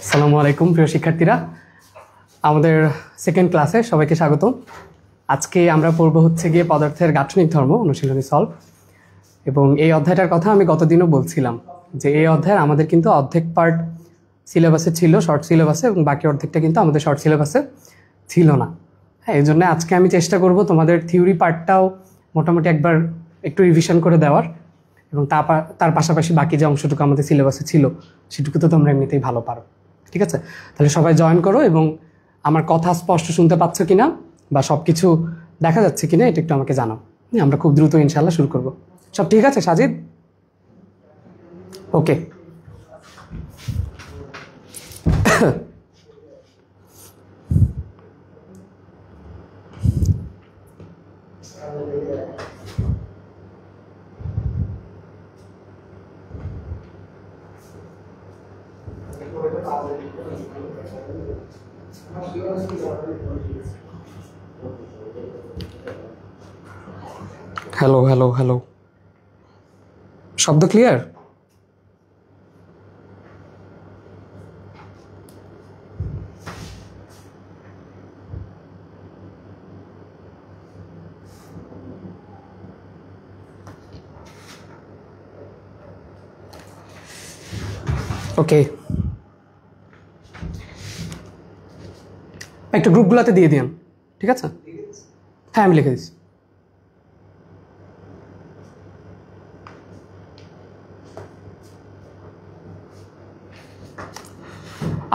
আসসালামু আলাইকুম প্রিয় শিক্ষার্থীরা, আমাদের সেকেন্ড ক্লাসে সবাইকে স্বাগত। আজকে আমরা পড়ব হচ্ছে গিয়ে পদার্থের গাঠনিক ধর্ম অনুশীলনী সলভ। এবং এই অধ্যায়টার কথা আমি গতদিনও বলছিলাম যে এই অধ্যায়ের আমাদের কিন্তু অর্ধেক পার্ট সিলেবাসে ছিল, শর্ট সিলেবাসে, এবং বাকি অর্ধেকটা কিন্তু আমাদের শর্ট সিলেবাসে ছিল না। হ্যাঁ, এই জন্য আজকে আমি চেষ্টা করব তোমাদের থিওরি পার্টটাও মোটামুটি একবার একটু রিভিশন করে দেওয়ার, এবং তার পাশাপাশি বাকি যে অংশটুকু আমাদের সিলেবাসে ছিল সেটুকু তো তোমরা এমনিতেই ভালো পারো। ঠিক আছে, তাহলে সবাই জয়েন করো এবং আমার কথা স্পষ্ট শুনতে পাচ্ছ কিনা বা সব কিছু দেখা যাচ্ছে কিনা এটা একটু আমাকে জানাও। আমরা খুব দ্রুত ইনশাল্লাহ শুরু করব। সব ঠিক আছে সাজিদ? ওকে। হ্যালো হ্যালো হ্যালো, শব্দ ক্লিয়ার? ওকে, একটু গ্রুপগুলোতে দিয়ে দিন। ঠিক আছে, হ্যাঁ আমি লিখে দিচ্ছি।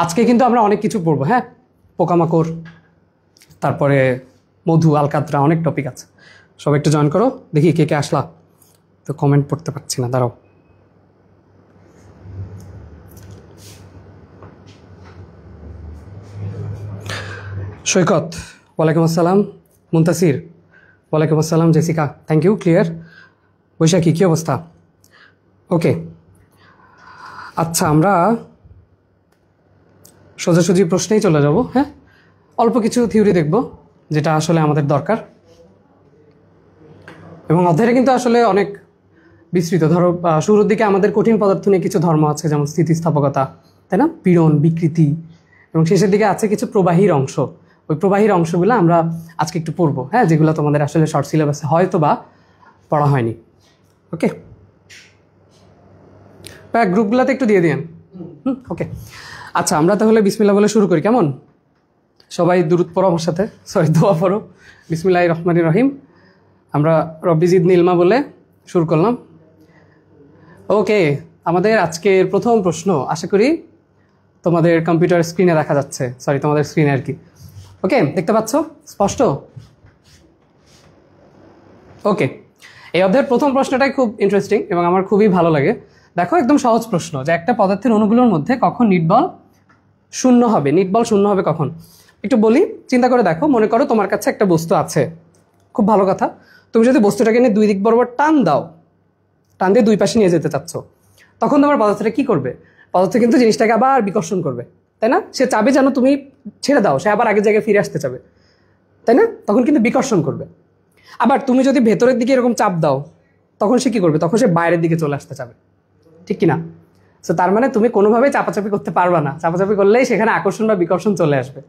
আজকে কিন্তু আমরা অনেক কিছু পড়বো। হ্যাঁ, পোকামাকড়, তারপরে মধু, আলকাতরা, অনেক টপিক আছে। সবাই একটু জয়েন করো। দেখি কে কে আসলা, তো কমেন্ট পড়তে পারছি না, দাঁড়াও। সৈকত ওয়ালাইকুম আসসালাম, মুন্তাসির ওয়ালাইকুম আসসালাম, জেসিকা থ্যাংক ইউ, ক্লিয়ার। বৈশাখী কী অবস্থা? ওকে, আচ্ছা আমরা সোজাসুজি প্রশ্নেই চলে যাব। হ্যাঁ, অল্প কিছু থিওরি দেখব যেটা আসলে আমাদের দরকার, এবং অধ্যায়টা কিন্তু আসলে অনেক বিস্তৃত। ধরো শুরুর দিকে আমাদের কঠিন পদার্থ নিয়ে কিছু ধর্ম আছে, যেমন স্থিতিস্থাপকতা, তাই না, পীড়ন, বিকৃতি, এবং শেষের দিকে আছে কিছু প্রবাহীর অংশ। ওই প্রবাহীর অংশগুলো আমরা আজকে একটু পড়বো, হ্যাঁ, যেগুলো তোমাদের আসলে শর্ট সিলেবাসে হয়তো বা পড়া হয়নি। ওকে, গ্রুপগুলোতে একটু দিয়ে দিন। ওকে, আচ্ছা আমরা তাহলে বিসমিল্লাহ বলে শুরু করি, কেমন? সবাই দুরূদ পড়ো আমার সাথে, দোয়া পড়ো। বিসমিল্লাহির রহমানির রহিম। আমরা রব্বি জিদনি ইলমা বলে শুরু করলাম। ওকে, আমাদের আজকের প্রথম প্রশ্ন আশা করি তোমাদের কম্পিউটার স্ক্রিনে দেখা যাচ্ছে, তোমাদের স্ক্রিনে আর কি। ওকে, দেখতে পাচ্ছ স্পষ্ট? ওকে, এই অধ্যায়ের প্রথম প্রশ্নটাই খুব ইন্টারেস্টিং এবং আমার খুবই ভালো লাগে। দেখো, একদম সহজ প্রশ্ন যে একটা পদার্থের অণুগুলোর মধ্যে কখন নিটবল শূন্য হবে। নিটবল শূন্য হবে কখন? একটু বলি, চিন্তা করে দেখো। মনে করো তোমার কাছে একটা বস্তু আছে, খুব ভালো কথা। তুমি যদি বস্তুটাকে নিয়ে দুই দিক বরাবর টান দাও, টান দিয়ে দুই পাশে নিয়ে যেতে চাচ্ছ, তখন তোমার পদার্থটা কি করবে? পদার্থ কিন্তু জিনিসটাকে আবার বিকর্ষণ করবে, তাই না? সে চাবে যেন তুমি ছেড়ে দাও, সে আবার আগের জায়গায় ফিরে আসতে চাবে, তাই না? তখন কিন্তু বিকর্ষণ করবে। আবার তুমি যদি ভেতরের দিকে এরকম চাপ দাও, তখন সে কি করবে? তখন সে বাইরের দিকে চলে আসতে চাবে, ঠিক কিনা? সো তার মানে তুমি কোনোভাবেই চাপাচাপি করতে পারবা না। চাপাচাপি করলেই সেখানে আকর্ষণ বা বিকর্ষণ চলে আসবে।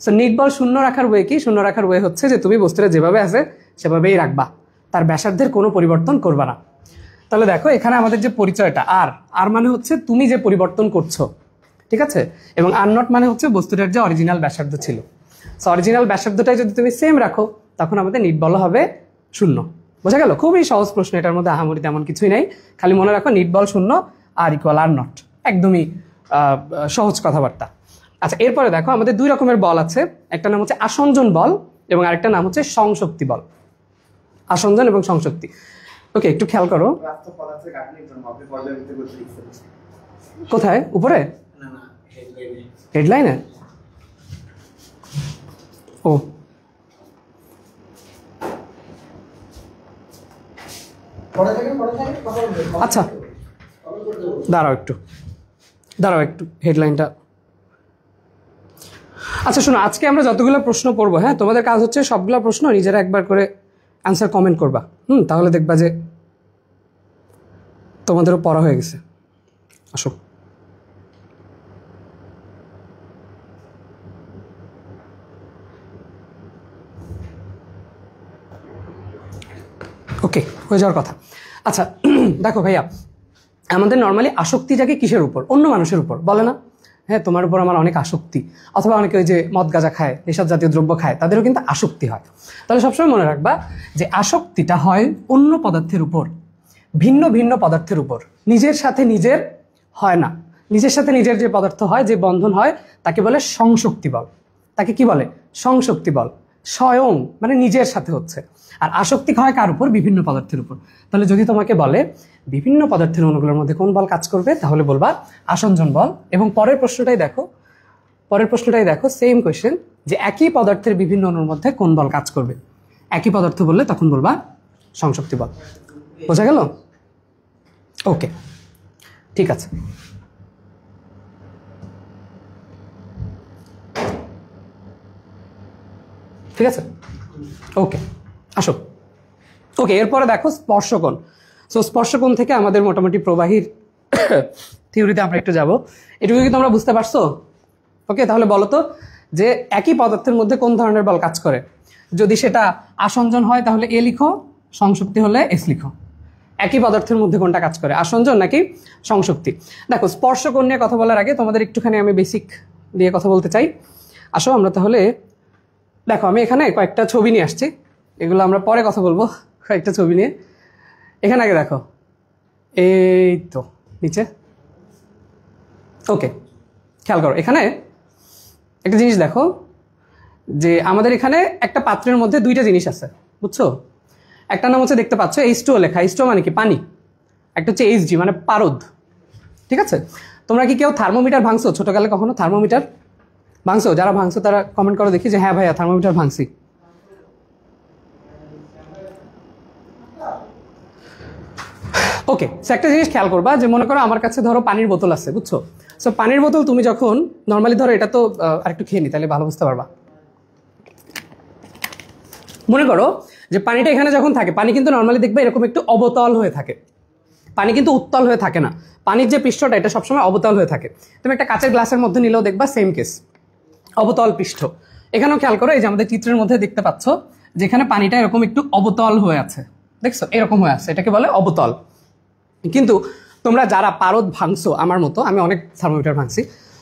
সো নিটবল শূন্য রাখার ওয়ে কি? শূন্য রাখার ওয়ে হচ্ছে যে তুমি বস্তুটা যেভাবে আছে সেভাবেই রাখবা, তার ব্যাসার্ধের কোনো পরিবর্তন করবা না। তাহলে দেখো, এখানে আমাদের যে পরিচয়টা আর মানে হচ্ছে তুমি যে পরিবর্তন করছো, ঠিক আছে? এবং আর নট মানে হচ্ছে বস্তুটার যে অরিজিনাল ব্যাসার্ধ ছিল। সো অরিজিনাল ব্যাসার্ধটাই যদি তুমি সেম রাখো, তখন আমাদের নিটবল হবে শূন্য। বোঝা গেল? খুবই সহজ প্রশ্ন, এটার মধ্যে আহামরি তেমন কিছুই নাই। খালি মনে রাখো নিটবল শূন্য, আর ইকুয়াল আর নট, একদমই সহজ কথাবার্তা। আচ্ছা, এরপরে দেখো আমাদের দুই রকমের বল আছে। একটা নাম হচ্ছে আসঞ্জন বল এবং আরেকটা নাম হচ্ছে সংশক্তি বল। আসঞ্জন এবং সংশক্তি। ওকে, একটু খেয়াল করো। কোথায়? উপরে? হেডলাইনে? ও আচ্ছা, দাঁড়াও একটু হেডলাইনটা। আচ্ছা শোনো, আজকে আমরা যতগুলো প্রশ্ন পড়বো, হ্যাঁ, তোমাদের কাজ হচ্ছে সবগুলো প্রশ্ন নিজেরা একবার করে অ্যান্সার কমেন্ট করবা। তাহলে দেখবা যে তোমাদেরও পড়া হয়ে গেছে। আসো। ওকে, হয়ে যাওয়ার কথা। আচ্ছা দেখো ভাইয়া, আমাদের নর্মালি আসক্তি জাগে কিসের উপর? অন্য মানুষের উপর, বলে না? হ্যাঁ, তোমার উপর আমার অনেক আসক্তি, অথবা অনেকে ওই যে মদ গাঁজা খায়, নেশাদ জাতীয় দ্রব্য খায়, তাদেরও কিন্তু আসক্তি হয়। তাহলে সবসময় মনে রাখবা যে আসক্তিটা হয় অন্য পদার্থের উপর, ভিন্ন ভিন্ন পদার্থের উপর, নিজের সাথে নিজের হয় না। নিজের সাথে নিজের যে পদার্থ হয়, যে বন্ধন হয়, তাকে বলে সংশক্তি বল। তাকে কি বলে? সংশক্তি বল। স্বয়ং মানে নিজের সাথে হচ্ছে। আর আসক্তি হয় কার উপর? বিভিন্ন পদার্থের উপর। তাহলে যদি তোমাকে বলে বিভিন্ন পদার্থের অণুগুলোর মধ্যে কোন বল কাজ করবে, তাহলে বলবা আসঞ্জন বল। এবং পরের প্রশ্নটাই দেখো, সেম কোয়েশ্চেন, যে একই পদার্থের বিভিন্ন অণুর মধ্যে কোন বল কাজ করবে। একই পদার্থ বললে তখন বলবা সংশক্তি বল। বোঝা গেল? ওকে, ঠিক আছে। ঠিক আছে, ওকে, আসো। ওকে, এরপরে দেখো স্পর্শকোণ। সো স্পর্শকোণ থেকে আমাদের মোটামুটি প্রবাহীর থিওরিতে আমরা একটু যাব। এটুকু কি তোমরা বুঝতে পারছো? ওকে, তাহলে বলো তো যে একই পদার্থের মধ্যে কোন ধরনের বল কাজ করে। যদি সেটা আসঞ্জন হয় তাহলে এ লিখো, সংশক্তি হলে এস লিখো। একই পদার্থের মধ্যে কোনটা কাজ করে, আসঞ্জন নাকি সংশক্তি? দেখো, স্পর্শকোণ নিয়ে কথা বলার আগে তোমাদের একটুখানি আমি বেসিক দিয়ে কথা বলতে চাই। আসো আমরা তাহলে, দেখো আমি এখানে কয়েকটা ছবি নিয়ে আসছি, এগুলো আমরা পরে কথা বলবো। কয়েকটা ছবি নিয়ে এখানে আগে দেখো, এই তো নিচে। ওকে, খেয়াল করো, এখানে একটা জিনিস দেখো, যে আমাদের এখানে একটা পাত্রের মধ্যে দুইটা জিনিস আছে, বুঝছো? একটা নাম হচ্ছে, দেখতে পাচ্ছ H2O লেখা। H2O মানে কি? পানি। একটা হচ্ছে Hg মানে পারদ। ঠিক আছে, তোমরা কি কেউ থার্মোমিটার ভাঙছো ছোটকালে? কখনো থার্মোমিটার ভাঙছো? যারা ভাঙছো তারা কমেন্ট করো দেখি যে হ্যাঁ ভাইয়া থার্মোমিটার ভাঙছি। ওকে, একটা জিনিস খেয়াল করবা, যে মনে করো আমার কাছে ধরো পানির বোতল আছে, বুঝছো? সো পানির বোতল তুমি যখন নর্মালি ধরো, এটা তো আরেকটু খেয়ে নি তাহলে ভালো বুঝতে পারবা। মনে করো যে পানিটা এখানে যখন থাকে, পানি কিন্তু নর্মালি দেখবে এরকম একটু অবতল হয়ে থাকে। পানি কিন্তু উত্তল হয়ে থাকে না। পানির যে পৃষ্ঠটা, এটা সবসময় অবতল হয়ে থাকে। তুমি একটা কাচের গ্লাসের মধ্যে নিলেও দেখবা সেম কেস, অবতল পৃষ্ঠ। এখানেও খেয়াল করো, এই যে আমাদের চিত্রের মধ্যে দেখতে পাচ্ছ যেখানে পানিটা এরকম একটু অবতল হয়ে আছে, দেখছো এরকম হয়ে আছে, এটাকে বলে অবতল। কিন্তু তোমরা যারা পারদ ভাঙছো আমার মতো, আমি অনেক থার্মোমিটার ভাঙছি,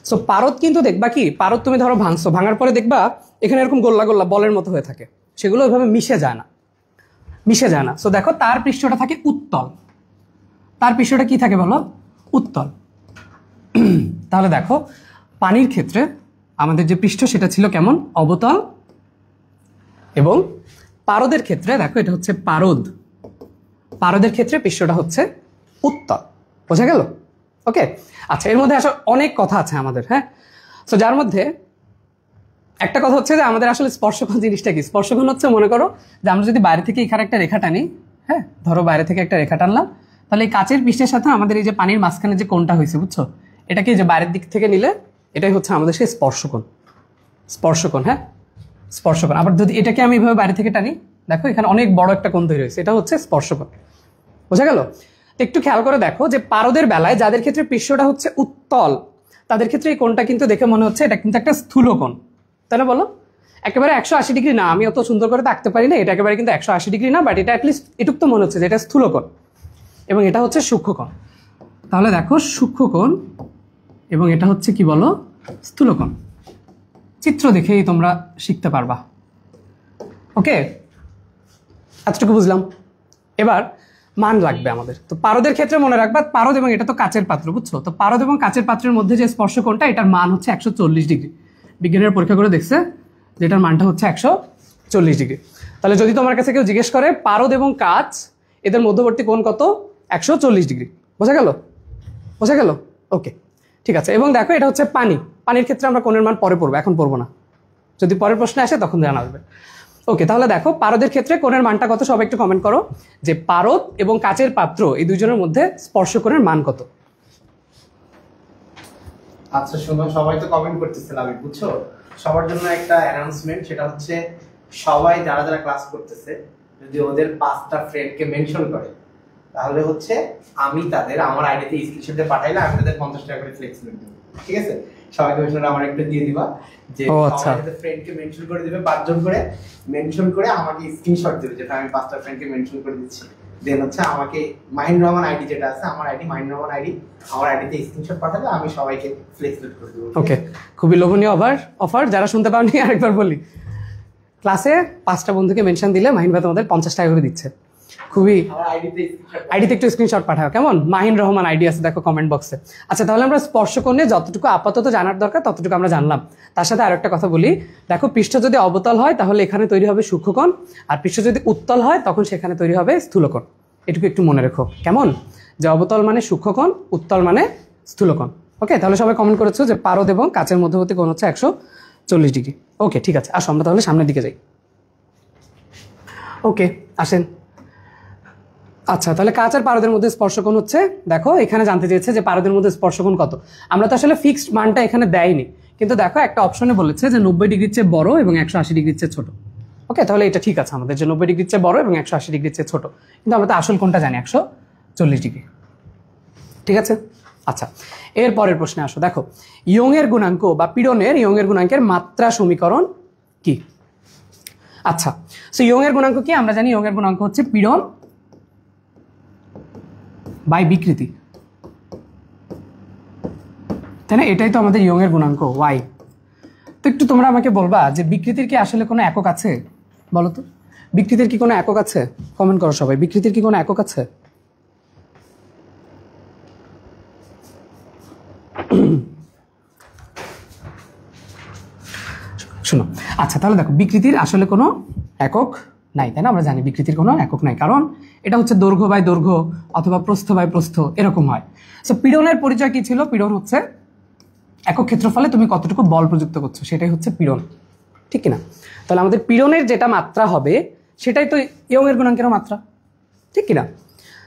সো পারদ কিন্তু দেখবা কি, পারদ তুমি ধরো ভাঙছো, ভাঙার পরে দেখবা এখানে এরকম গোল্লা গোল্লা বলের মতো হয়ে থাকে, সেগুলো ওইভাবে মিশে যায় না। সো দেখো তার পৃষ্ঠটা থাকে উত্তল। তার পৃষ্ঠটা কি থাকে বলো? উত্তল। তাহলে দেখো পানির ক্ষেত্রে আমাদের যে পৃষ্ঠ সেটা ছিল কেমন? অবতল। এবং পারদের ক্ষেত্রে দেখো, এটা হচ্ছে পারদ, পারদের ক্ষেত্রে পৃষ্ঠটা হচ্ছে উত্তল। বোঝা গেল? ওকে, আচ্ছা, এর মধ্যে আসলে অনেক কথা আছে আমাদের, হ্যাঁ। সো যার মধ্যে একটা কথা হচ্ছে যে আমাদের আসলে স্পর্শকোণ জিনিসটা কি? স্পর্শকোণ হচ্ছে, মনে করো যে আমরা যদি বাইরে থেকে এখানে একটা রেখা টানি, হ্যাঁ, ধরো বাইরে থেকে একটা রেখা টানলাম, তাহলে এই কাচের পৃষ্ঠের সাথে আমাদের এই যে পানির মাঝখানে যে কোণটা হয়েছে, বুঝছো, এটাকে যে বাইরের দিক থেকে নিলে এটাই হচ্ছে আমাদের সেই স্পর্শকোণ, হ্যাঁ, স্পর্শকোণ। আবার যদি এটাকে আমি এভাবে বাইরে থেকে টানি, দেখো এখানে অনেক বড় একটা কোণ তৈরি হয়েছে, এটা হচ্ছে স্পর্শকোণ। বোঝা গেল? একটু খেয়াল করে দেখো যে পারদের বেলায় যাদের ক্ষেত্রে পৃষ্ঠটা হচ্ছে উত্তল, তাদের ক্ষেত্রে এই কোণটা কিন্তু দেখে মনে হচ্ছে এটা কিন্তু একটা স্থূল কোণ, তাই না বলো? একেবারে 180 ডিগ্রি না, আমি অত সুন্দর করে আঁকতে পারি না, এটা একেবারে কিন্তু 180 ডিগ্রি না, বাট এটা অ্যাটলিস্ট এটুক তো মনে হচ্ছে যে এটা স্থূল কোণ, এবং এটা হচ্ছে সূক্ষ্ম কোণ। তাহলে দেখো সূক্ষ্ম কোণ এবং এটা হচ্ছে কি বলো? স্থূল কোণ। চিত্র দেখেই তোমরা শিখতে পারবা। ওকে, এতটুকু বুঝলাম। এবার মান লাগবে আমাদের। তো পারদের ক্ষেত্রে মনে রাখবা, পারদ এবং এটা তো কাচের পাত্র, বুঝছো? তো পারদ এবং কাচের পাত্রের মধ্যে যে স্পর্শকোণটা, এটার মান হচ্ছে 140 ডিগ্রি। বিজ্ঞানীরা পরীক্ষা করে দেখছে যে এটার মানটা হচ্ছে 140 ডিগ্রি। তাহলে যদি তোমার কাছে কেউ জিজ্ঞেস করে পারদ এবং কাচ এদের মধ্যবর্তী কোণ কত? 140 ডিগ্রি। বোঝা গেল? ওকে, ঠিক আছে। এবং দেখো এটা হচ্ছে পানি। পানির ক্ষেত্রে আমরা কোণের মান পরে পড়বো, এখন পড়বো না, যদি পরের প্রশ্নে আসে তখন জানা আসবে। ওকে, তাহলে দেখো পারদের ক্ষেত্রে কোণের মানটা কত, সবাই একটু কমেন্ট করো যে পারদ এবং কাচের পাত্র এই দুইজনের মধ্যে স্পর্শকোণের মান কত। আচ্ছা শোনো, সবাই তো কমেন্ট করতেছিলাম, বুঝছো? সবার জন্য একটা অ্যানাউন্সমেন্ট, সেটা হচ্ছে সবাই যারা যারা ক্লাস করতেছে যদি ওদের 5টা ফ্রেন্ডকে মেনশন করে, তাহলে হচ্ছে আমি তাদের আমার আইডিতে স্ক্রিনশট দিয়ে পাঠাইলে আমি তাদের 50 টাকা করে ফ্লেক্স দেব, ঠিক আছে? সবাই কমিশনার আমার একটা দিয়ে দিবা যে সবাই ফ্রেন্ডকে মেনশন করে দিবে, 5 জন করে মেনশন করে আমাকে স্ক্রিনশট দিবে যেটা আমি 5টা ফ্রেন্ডকে মেনশন করে দিচ্ছি। দেন হচ্ছে আমাকে মাহিন রহমান আইডি যেটা আছে আমার আইডি মাহিন রহমান আইডি, আমার আইডিতে স্ক্রিনশট পাঠালে আমি সবাইকে ফ্লেক্স করে দেব। ওকে, খুবই লোভনীয় অফার। যারা শুনতে পাওনি আরেকবার বলি, ক্লাসে 5টা বন্ধুকে মেনশন দিলে মাহিন ভাই তোমাদের 50 টাকা করে দিচ্ছে। খুবই আইডিতে একটু স্ক্রিনশট পাঠাও, কেমন? মাহিন রহমান আইডি আছে দেখো কমেন্ট বক্সে। আচ্ছা, তাহলে আমরা স্পর্শকোণ নিয়ে যতটুকু আপাতত জানার দরকার ততটুকু আমরা জানলাম। তার সাথে আরেকটা কথা বলি, দেখো পৃষ্ঠ যদি অবতল হয় তাহলে এখানে তৈরি হবে সূক্ষ্মকোণ, আর পৃষ্ঠ যদি উত্তল হয় তখন সেখানে তৈরি হবে স্থূলকোণ। এটুকু একটু মনে রেখো, কেমন? যে অবতল মানে সূক্ষ্মকোণ, উত্তল মানে স্থূলকোণ। ওকে, তাহলে সবাই কমেন্ট করেছো যে পারদ এবং কাচের মধ্যবর্তী কোণ হচ্ছে 140 ডিগ্রি। ওকে, ঠিক আছে, আসো আমরা তাহলে সামনের দিকে যাই। ওকে, আসেন। আচ্ছা, তাহলে কাচ আর পারদের মধ্যে স্পর্শকোণ হচ্ছে, দেখো এখানে জানতে চেয়েছে যে পারদের মধ্যে স্পর্শকোণ কত। আমরা তো আসলে ফিক্সড মানটা এখানে দেয়নি, কিন্তু দেখো একটা অপশনে বলেছে যে 90 ডিগ্রির চেয়ে বড় এবং 180 ডিগ্রির চেয়ে ছোট। ওকে, তাহলে এটা ঠিক আছে আমাদের যে 90 ডিগ্রির চেয়ে বড় এবং 180 ডিগ্রির চেয়ে ছোট, কিন্তু আমরা তো আসল কোণটা জানি 140 ডিগ্রি। ঠিক আছে, আচ্ছা এর পরের প্রশ্নে আসো। দেখো ইয়ং-এর গুণাঙ্ক বা পীড়নের ইয়ং-এর গুণাঙ্কের মাত্রা সমীকরণ কি? আচ্ছা, সো ইয়ং-এর গুণাঙ্ক কি? আমরা জানি ইয়ং-এর গুণাঙ্ক হচ্ছে পীড়ন বাই বিকৃতি, তাই না? এটাই তো আমাদের ইয়ং-এর গুণাঙ্ক ওয়াই। তো একটু তোমরা আমাকে বলবা যে বিকৃতির কি আসলে কোনো একক আছে? বলো তো, বিকৃতির কি কোনো একক আছে? কমেন্ট করো সবাই, বিকৃতির কি কোনো একক আছে? শোনো, আচ্ছা তাহলে দেখো বিকৃতির আসলে কোনো একক নাই, তাই না? আমরা জানি বিকৃতির কোনো একক নাই, কারণ এটা হচ্ছে দৈর্ঘ্য বাই দৈর্ঘ্য অথবা প্রস্থ বাই প্রস্থ এরকম হয়। সো পীড়নের পরিচয় কি ছিল? পীড়ন হচ্ছে একক ক্ষেত্রফলে তুমি কতটুকু বল প্রযুক্ত করছো, সেটাই হচ্ছে পীড়ন, ঠিক কিনা? তাহলে আমাদের পীড়নের যেটা মাত্রা হবে সেটাই তো ইয়ং-এর গুণাঙ্কেরও মাত্রা, ঠিক কিনা?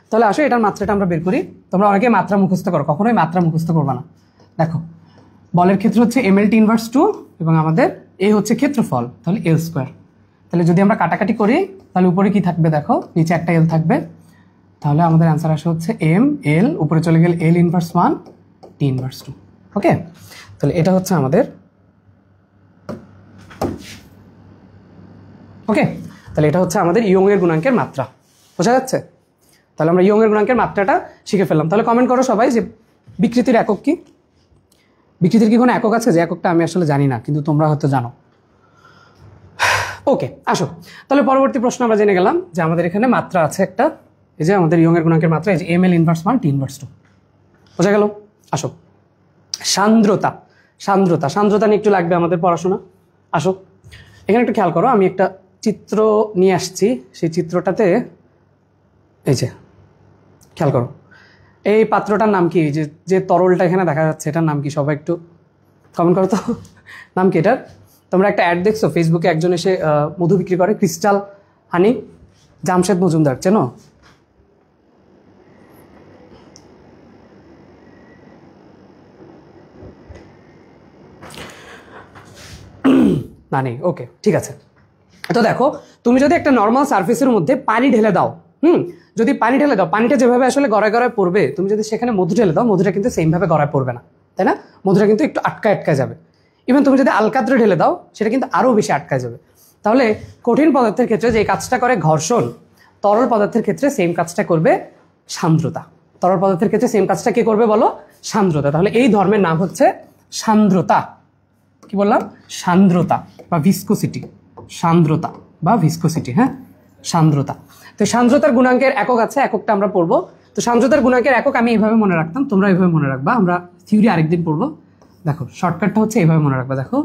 তাহলে আসো এটার মাত্রাটা আমরা বের করি। তোমরা অনেকে মাত্রা মুখস্থ করো, কখনোই মাত্রা মুখস্থ করবা না। দেখো বলের ক্ষেত্র হচ্ছে ml/t ইনভার্স 2 এবং আমাদের এ হচ্ছে ক্ষেত্রফল, তাহলে এল স্কোয়ার। তাহলে যদি আমরা কাটাকাটি করি তাহলে উপরে কি থাকবে? দেখো নিচে একটা এল থাকবে, তাহলে আমাদের অ্যান্সার আসে হচ্ছে এম এল, উপরে চলে গেলে এল ইনভার্স 1 টি ইনভার্স 2। ওকে, তাহলে এটা হচ্ছে আমাদের, ওকে তাহলে এটা হচ্ছে আমাদের ইয়ং-এর গুণাঙ্কের মাত্রা। বোঝা যাচ্ছে? তাহলে আমরা ইয়ং-এর গুণাঙ্কের মাত্রাটা শিখে ফেললাম। তাহলে কমেন্ট করো সবাই যে বিকৃতির একক কি? বিকৃতির কি কোনো একক আছে? যে এককটা আমি আসলে জানি না, কিন্তু তোমরা হয়তো জানো। ওকে, আসো তাহলে পরবর্তী প্রশ্ন আমরা জেনে গেলাম যে আমাদের এখানে মাত্রা আছে একটা, এই যে আমাদের ইয়ং-এর গুণাঙ্কের মাত্রা, এই যে ml ইনভার্স 1 টি ইনভার্স 2। বোঝা গেল? আসো সান্দ্রতা, সান্দ্রতা, সান্দ্রতা নিয়ে একটু লাগবে আমাদের পড়াশোনা। আসো এখানে একটু খেয়াল করো, আমি একটা চিত্র নিয়ে আসছি, সেই চিত্রটাতে এই যে খেয়াল করো, এই পাত্রটার নাম কি? যে তরলটা এখানে দেখা যাচ্ছে এটার নাম কি? সবাই একটু কমেন্ট করো তো, নাম কি এটার? তোমরা একটা অ্যাড দেখছো ফেসবুকে, একজন এসে মধু বিক্রি করে, ক্রিস্টাল হানি, জামশেদ মজুমদার, চেনো? না নেই, ওকে ঠিক আছে। তো দেখো তুমি যদি একটা নর্মাল সারফেসের মধ্যে পানি ঢেলে দাও, যদি পানি ঢেলে দাও, পানিটা যেভাবে আসলে গড়ায় গড়ায় পড়বে, তুমি যদি সেখানে মধু ঢেলে দাও, মধুটা কিন্তু সেমভাবে গড়ায় পড়বে না, তাই না? মধুটা কিন্তু একটু আটকায় যাবে। ইভেন তুমি যদি আলকাত্রে ঢেলে দাও, সেটা কিন্তু আরও বেশি আটকায় যাবে। তাহলে কঠিন পদার্থের ক্ষেত্রে যে কাজটা করে ঘর্ষণ, তরল পদার্থের ক্ষেত্রে সেম কাজটা করবে সান্দ্রতা। তরল পদার্থের ক্ষেত্রে সেম কাজটা কে করবে বলো? সান্দ্রতা। তাহলে এই ধর্মের নাম হচ্ছে সান্দ্রতা। কি বললাম? সান্দ্রতা বা ভিসকোসিটি, সান্দ্রতা বা ভিসকোসিটি, হ্যাঁ সান্দ্রতা। তো সান্দ্রতার গুণাঙ্কের একক আছে, এককটা আমরা পড়বো। তো সান্দ্রতার গুণাঙ্কের একক আমি এইভাবে মনে রাখতাম, তোমরা এইভাবে মনে রাখবা, আমরা থিওরি আরেকদিন পড়বো। দেখো শর্টকাটটা হচ্ছে এইভাবে মনে রাখবা, দেখো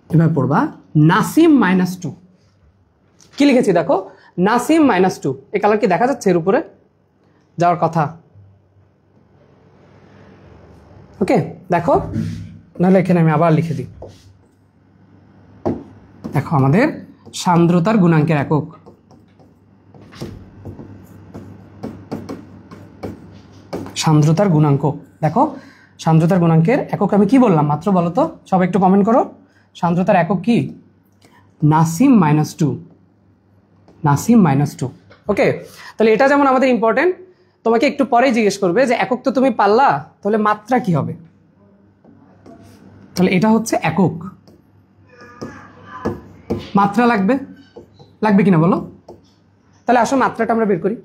এভাবে পড়বা, নাসিম -2। কি লিখেছি দেখো? নাসিম -2। এই কালার কি দেখা যাচ্ছে? এর উপরে যাওয়ার কথা, ওকে দেখো, নাহলে এখানে আমি আবার লিখে দিই। দেখো আমাদের সান্দ্রতার গুণাঙ্কের একক, সান্দ্রতার গুণাঙ্ক। দেখো সান্দ্রতার গুণাঙ্কের একক আমি কি বললাম মাত্র? বলো তো সবাই একটু কমেন্ট করো, সান্দ্রতার একক কি? নাসিম -2, নাসিম -2। ওকে, তাহলে এটা যেমন আমাদের ইম্পর্টেন্ট, তোমাকে একটু পরেই জিজ্ঞেস করবে যে একক তো তুমি পারলা, তাহলে মাত্রা কি হবে? তাহলে এটা হচ্ছে একক, মাত্রা লাগবে কিনা বলো? তাহলে আসো মাত্রাটা আমরা বের করি।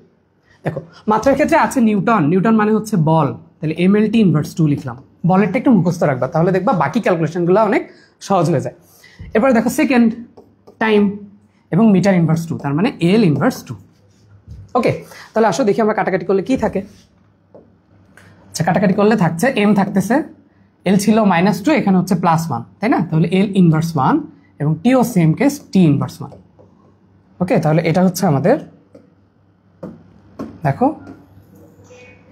দেখো মাত্রার ক্ষেত্রে আছে নিউটন মানে হচ্ছে বল, তাহলে mLT ইনভার্স 2 লিখলাম। বলেরটা একটু মুখস্থ রাখবা, তাহলে দেখবা বাকি ক্যালকুলেশনগুলো অনেক সহজ হয়ে যায়। এরপরে দেখো সেকেন্ড টাইম এবং মিটার ইনভার্স 2, তার মানে L ইনভার্স 2। ওকে, তাহলে আসো দেখি আমরা কাটাকাটি করলে কি থাকে। আচ্ছা, কাটাকাটি করলে থাকছে m থাকতেছে, L ছিল -2, এখানে হচ্ছে +1, তাই না? তাহলে L ইনভার্স 1 এবং T ও সেম কেস, T ইনভার্স 1। ওকে, তাহলে এটা হচ্ছে আমাদের, দেখো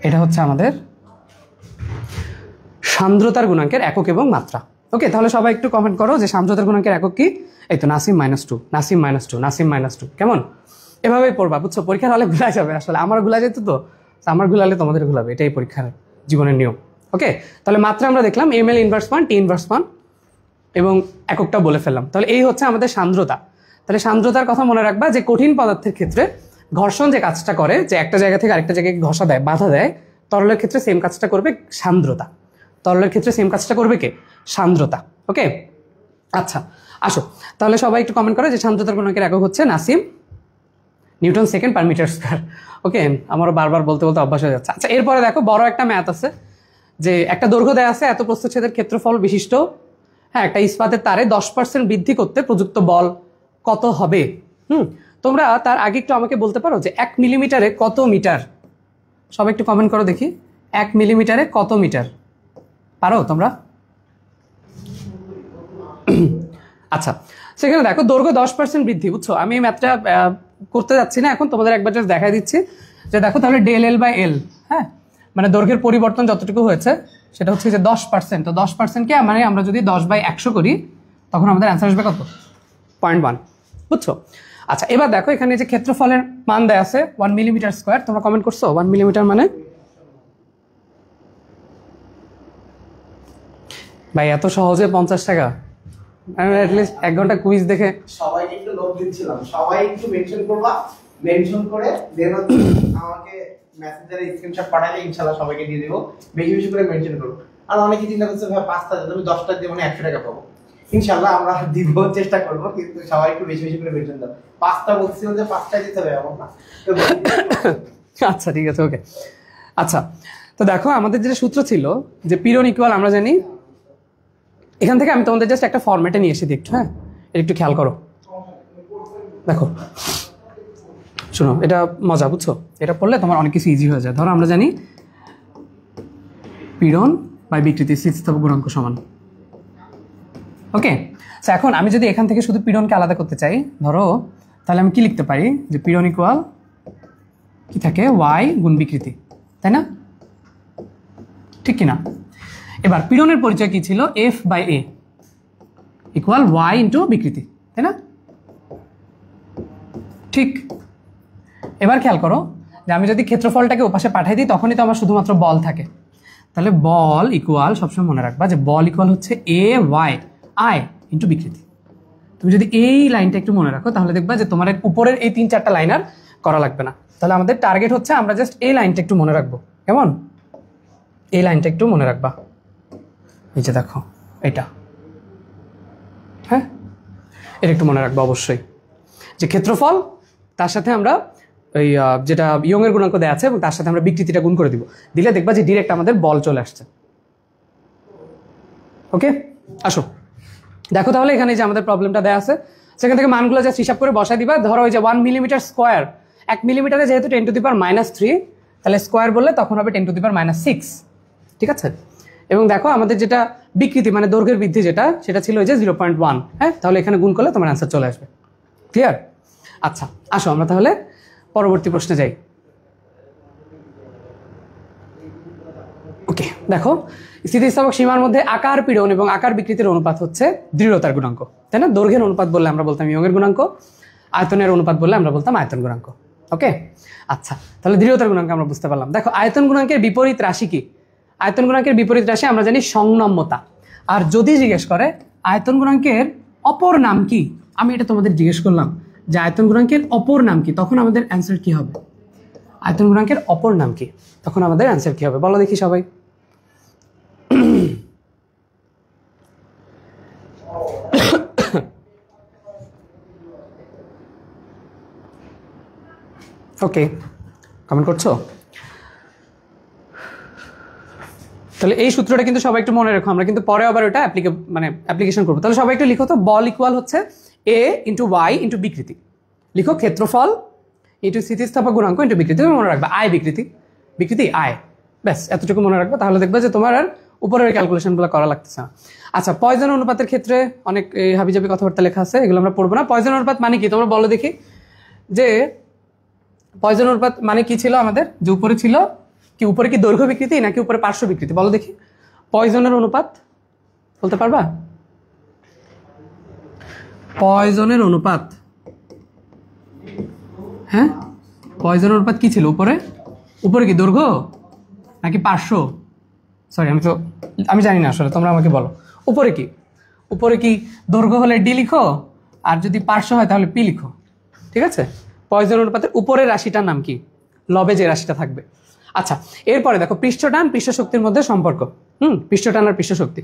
এটা হচ্ছে আমাদের সান্দ্রতার গুণাঙ্কের একক এবং মাত্রা। ওকে, তাহলে সবাই একটু কমেন্ট করো যে সান্দ্রতার গুণাঙ্কের একক কি? এই তো নাসিম -2, নাসিম -2, নাসিম -2। কেমন? এভাবেই পড়বা, বুঝছো? পরীক্ষার হলে ভুলা যাবে, আসলে আমার ভুলা যেত, তো আমার ভুলালে তোমাদের ভুলাবে, এটাই পরীক্ষার জীবনের নিয়ম। ওকে, তাহলে মাত্রা আমরা দেখলাম mL ইনভার্স 1, T ইনভার্স 1 এবং এককটা বলে ফেললাম। তাহলে এই হচ্ছে আমাদের সান্দ্রতা। তাহলে সান্দ্রতার কথা মনে রাখবা যে কঠিন পদার্থের ক্ষেত্রে ঘর্ষণ যে কাজটা করে, যে একটা জায়গা থেকে আরেকটা জায়গায় ঘষা দেয়, বাধা দেয়, তরলের ক্ষেত্রে সেম কাজটা করবে সান্দ্রতা। তরলের ক্ষেত্রে সেম কাজটা করবে কে? সান্দ্রতা। ওকে, আচ্ছা আসো তাহলে সবাই একটু কমেন্ট করো যে সান্দ্রতার গুণাঙ্কের একক হচ্ছে নাসিম newton second per metre square. Okay, আমারও বারবার বলতে বলতে অভ্যাস হয়ে যাচ্ছে। আচ্ছা, এরপরে দেখো বড় একটা ম্যাথ আছে, যে একটা দৈর্ঘ্য দেয়া আছে, এত প্রস্থচ্ছেদের ক্ষেত্রফল বিশিষ্ট হ্যাঁ একটা ইস্পাতের তারে 10% বৃদ্ধি করতে প্রযুক্ত বল কত হবে? তোমরা তার আগে একটু আমাকে বলতে পারো যে 1 মিলিমিটারে কত মিটার? সবাই একটু কমেন্ট করো দেখি, 1 মিলিমিটারে কত মিটার? পারো তোমরা? আচ্ছা, সেখানে দেখো দৈর্ঘ্য 10% বৃদ্ধি, বুঝছো? আমি এই ম্যাথটা করতে যাচ্ছি না এখন, তোমাদের একবার জাস্ট দেখাই দিচ্ছি যে দেখো তাহলে ΔL/L, হ্যাঁ মানে দৈর্ঘ্যের পরিবর্তন যতটুকু হয়েছে সেটা হচ্ছে যে 10%। তো 10% কে মানে আমরা যদি 10/100 করি তখন আমাদের অ্যান্সার আসবে কত? 0.1, বুঝছো? আচ্ছা, এবার দেখো এখানে যে ক্ষেত্রফলের মান দেয়া আছে 1 মিলিমিটার স্কয়ার, তোমরা কমেন্ট করছো 1 মিলিমিটার মানে? ভাই এত সহজে 50 টাকা? আমি অ্যাটলিস্ট 1 ঘন্টা কুইজ দেখে সবাইকে একটু লোভ দিচ্ছিলাম, সবাই একটু মেনশন করবা, মেনশন করে দেন আমাকে মেসেঞ্জারে স্ক্রিনশট পাঠালে ইনশাআল্লাহ সবাইকে দিয়ে দেব। বেশি বেশি করে মেনশন করো। আর অনেকে চিন্তা করছে ভাই 5টা দিলে আমি 10টা দিয়ে মানে 100 টাকা পাবো। ইনশাআল্লাহ আমরা দিব, চেষ্টা করব, কিন্তু সবাই একটু বেশি বেশি করে মেনশন দাও। 5টা বলছিলাম যে 5টা দিতে হবে এমন না। আচ্ছা ঠিক আছে, ওকে। আচ্ছা, তো দেখো আমাদের যেটা সূত্র ছিল যে পীড়ন ইকুয়াল, আমরা জানি এখান থেকে, আমি তোমাদের জাস্ট একটা ফরম্যাটে নিয়ে এসে দিই একটু, হ্যাঁ একটু খেয়াল করো। দেখো শোনো, এটা মজা, বুঝছো? এটা পড়লে তোমার অনেক কিছু ইজি হয়ে যায়। ধরো আমরা জানি পীড়ন বাই বিকৃতি স্থিতিস্থাপক গুণাঙ্ক সমান। ওকে, এখন আমি যদি এখান থেকে শুধু পীড়নকে আলাদা করতে চাই, ধরো তাহলে আমি কি লিখতে পারি যে পীড়ন ইকুয়াল কি থাকে? y গুণ বিকৃতি, তাই না? ঠিক কিনা? এবার পীড়নের পরিচয় কি ছিল? F/A ইকুয়াল y ইন্টু বিকৃতি, তাই না? ঠিক। এবার খেয়াল করো যে আমি যদি ক্ষেত্রফলটাকে ওপাশে পাঠিয়ে দিই তখনই তো আমার শুধুমাত্র বল থাকে। তাহলে বল ইকুয়াল, সবসময় মনে রাখবা যে বল ইকুয়াল হচ্ছে AY I ইন্টু বিকৃতি। তুমি যদি এই লাইনটা একটু মনে রাখো তাহলে দেখবা যে তোমার উপরের এই 3-4টা লাইন আর করা লাগবে না। তাহলে আমাদের টার্গেট হচ্ছে আমরা জাস্ট এই লাইনটা একটু মনে রাখবো। কেমন? এই লাইনটা একটু মনে রাখবা, এই যে দেখো এটা, হ্যাঁ এটা একটু মনে রাখবা অবশ্যই, যে ক্ষেত্রফল তার সাথে আমরা ওই যেটা ইয়ং এর গুণাঙ্ক দেওয়া আছে এবং তার সাথে আমরা বিকৃতিটা গুণ করে দিব, দিলে দেখবা যে ডিরেক্ট আমাদের বল চলে আসছে। ওকে, আসো দেখো তাহলে এখানে যে আমাদের প্রবলেমটা দেওয়া আছে সেখান থেকে মানগুলো জাস্ট হিসাব করে বসাই দিবা। ধরো ওই যে 1 মিলিমিটার স্কোয়ার, 1 মিলিমিটারে যেহেতু 10⁻³ তাহলে স্কোয়ার বললে তখন হবে 10⁻⁶, ঠিক আছে? এবং দেখো আমাদের যেটা বিকৃতি মানে দৈর্ঘ্যের বৃদ্ধি সেটা ছিল ওই যে 0.1, হ্যাঁ তাহলে এখানে গুণ করলে তোমার অ্যান্সার চলে আসবে। ক্লিয়ার? আচ্ছা আসো আমরা তাহলে পরবর্তী প্রশ্নে যাই। ওকে, দেখো স্থিতিস্থাপক সীমার মধ্যে আকার পীড়ন এবং আকার বিকৃতির অনুপাত হচ্ছে দৃঢ়তার গুণাঙ্ক, তাই না? দৈর্ঘ্যের অনুপাত বললে আমরা বলতাম ইয়ংয়ের গুণাঙ্ক, আয়তনের অনুপাত বললে আমরা বলতাম আয়তন গুণাঙ্ক। ওকে, আচ্ছা তাহলে দৃঢ়তার গুণাঙ্ক আমরা বুঝতে পারলাম। দেখো আয়তন গুণাঙ্কের বিপরীত রাশি কি? আয়তন গুণাঙ্কের বিপরীত রাশি আমরা জানি সংনম্যতা। আর যদি জিজ্ঞেস করে আয়তন গুণাঙ্কের অপর নাম কি, আমি এটা তোমাদের জিজ্ঞেস করলাম যে আয়তন গুণাঙ্কের অপর নাম কি, তখন আমাদের অ্যান্সার কি হবে? আয়তন গুণাঙ্কের অপর নাম কি, তখন আমাদের অ্যান্সার কি হবে? বলো দেখি সবাই। ওকে, কমেন্ট করছো? তাহলে এই সূত্রটা কিন্তু সবাই একটু মনে রাখো, আমরা কিন্তু পরে আবার ওটা অ্যাপ্লিকেশন করবো। তাহলে সবাই একটু লিখো তো, বল ইকুয়াল হচ্ছে এ ইন্টু ওয়াই ইন্টু বিকৃতি। লিখো ক্ষেত্রফল ইন্টু স্থিতিস্থাপক গুণাঙ্ক ইন্টু বিকৃতি। তুমি মনে রাখবে আয় বিকৃতি, বিকৃতি আয়, ব্যাস এতটুকু মনে রাখবে। তাহলে দেখবে যে তোমার আর উপরের ক্যালকুলেশনগুলো করা লাগতেছে না। আচ্ছা, পয়জন অনুপাতের ক্ষেত্রে অনেক হাবিজাবি কথাবার্তা লেখা আছে, এগুলো আমরা পড়বো না। পয়জন অনুপাত মানে কি তোমরা বলো দেখি, যে পয়জন অনুপাত মানে কি ছিল আমাদের? যে উপরে ছিল কি, উপরে কি দৈর্ঘ্য বিকৃতি নাকি উপরে পার্শ্ব বিকৃতি? বলো দেখি, পয়জনের অনুপাত বলতে পারবা? পয়জনের অনুপাত, হ্যাঁ পয়জনের অনুপাত কি ছিল? উপরে, উপরে কি দৈর্ঘ্য নাকি পার্শ্ব? সরি আমি জানি না আসলে, তোমরা আমাকে বলো। উপরে কি, উপরে কি দৈর্ঘ্য হলে ডি লিখো, আর যদি পার্শ্ব হয় তাহলে পি লিখো, ঠিক আছে? পয়জন অনুপাতের উপরের রাশিটার নাম কি? লবে যে রাশিটা থাকবে। আচ্ছা, এরপরে দেখো পৃষ্ঠটান পৃষ্ঠ শক্তির মধ্যে সম্পর্ক। পৃষ্ঠটান আর পৃষ্ঠ শক্তি।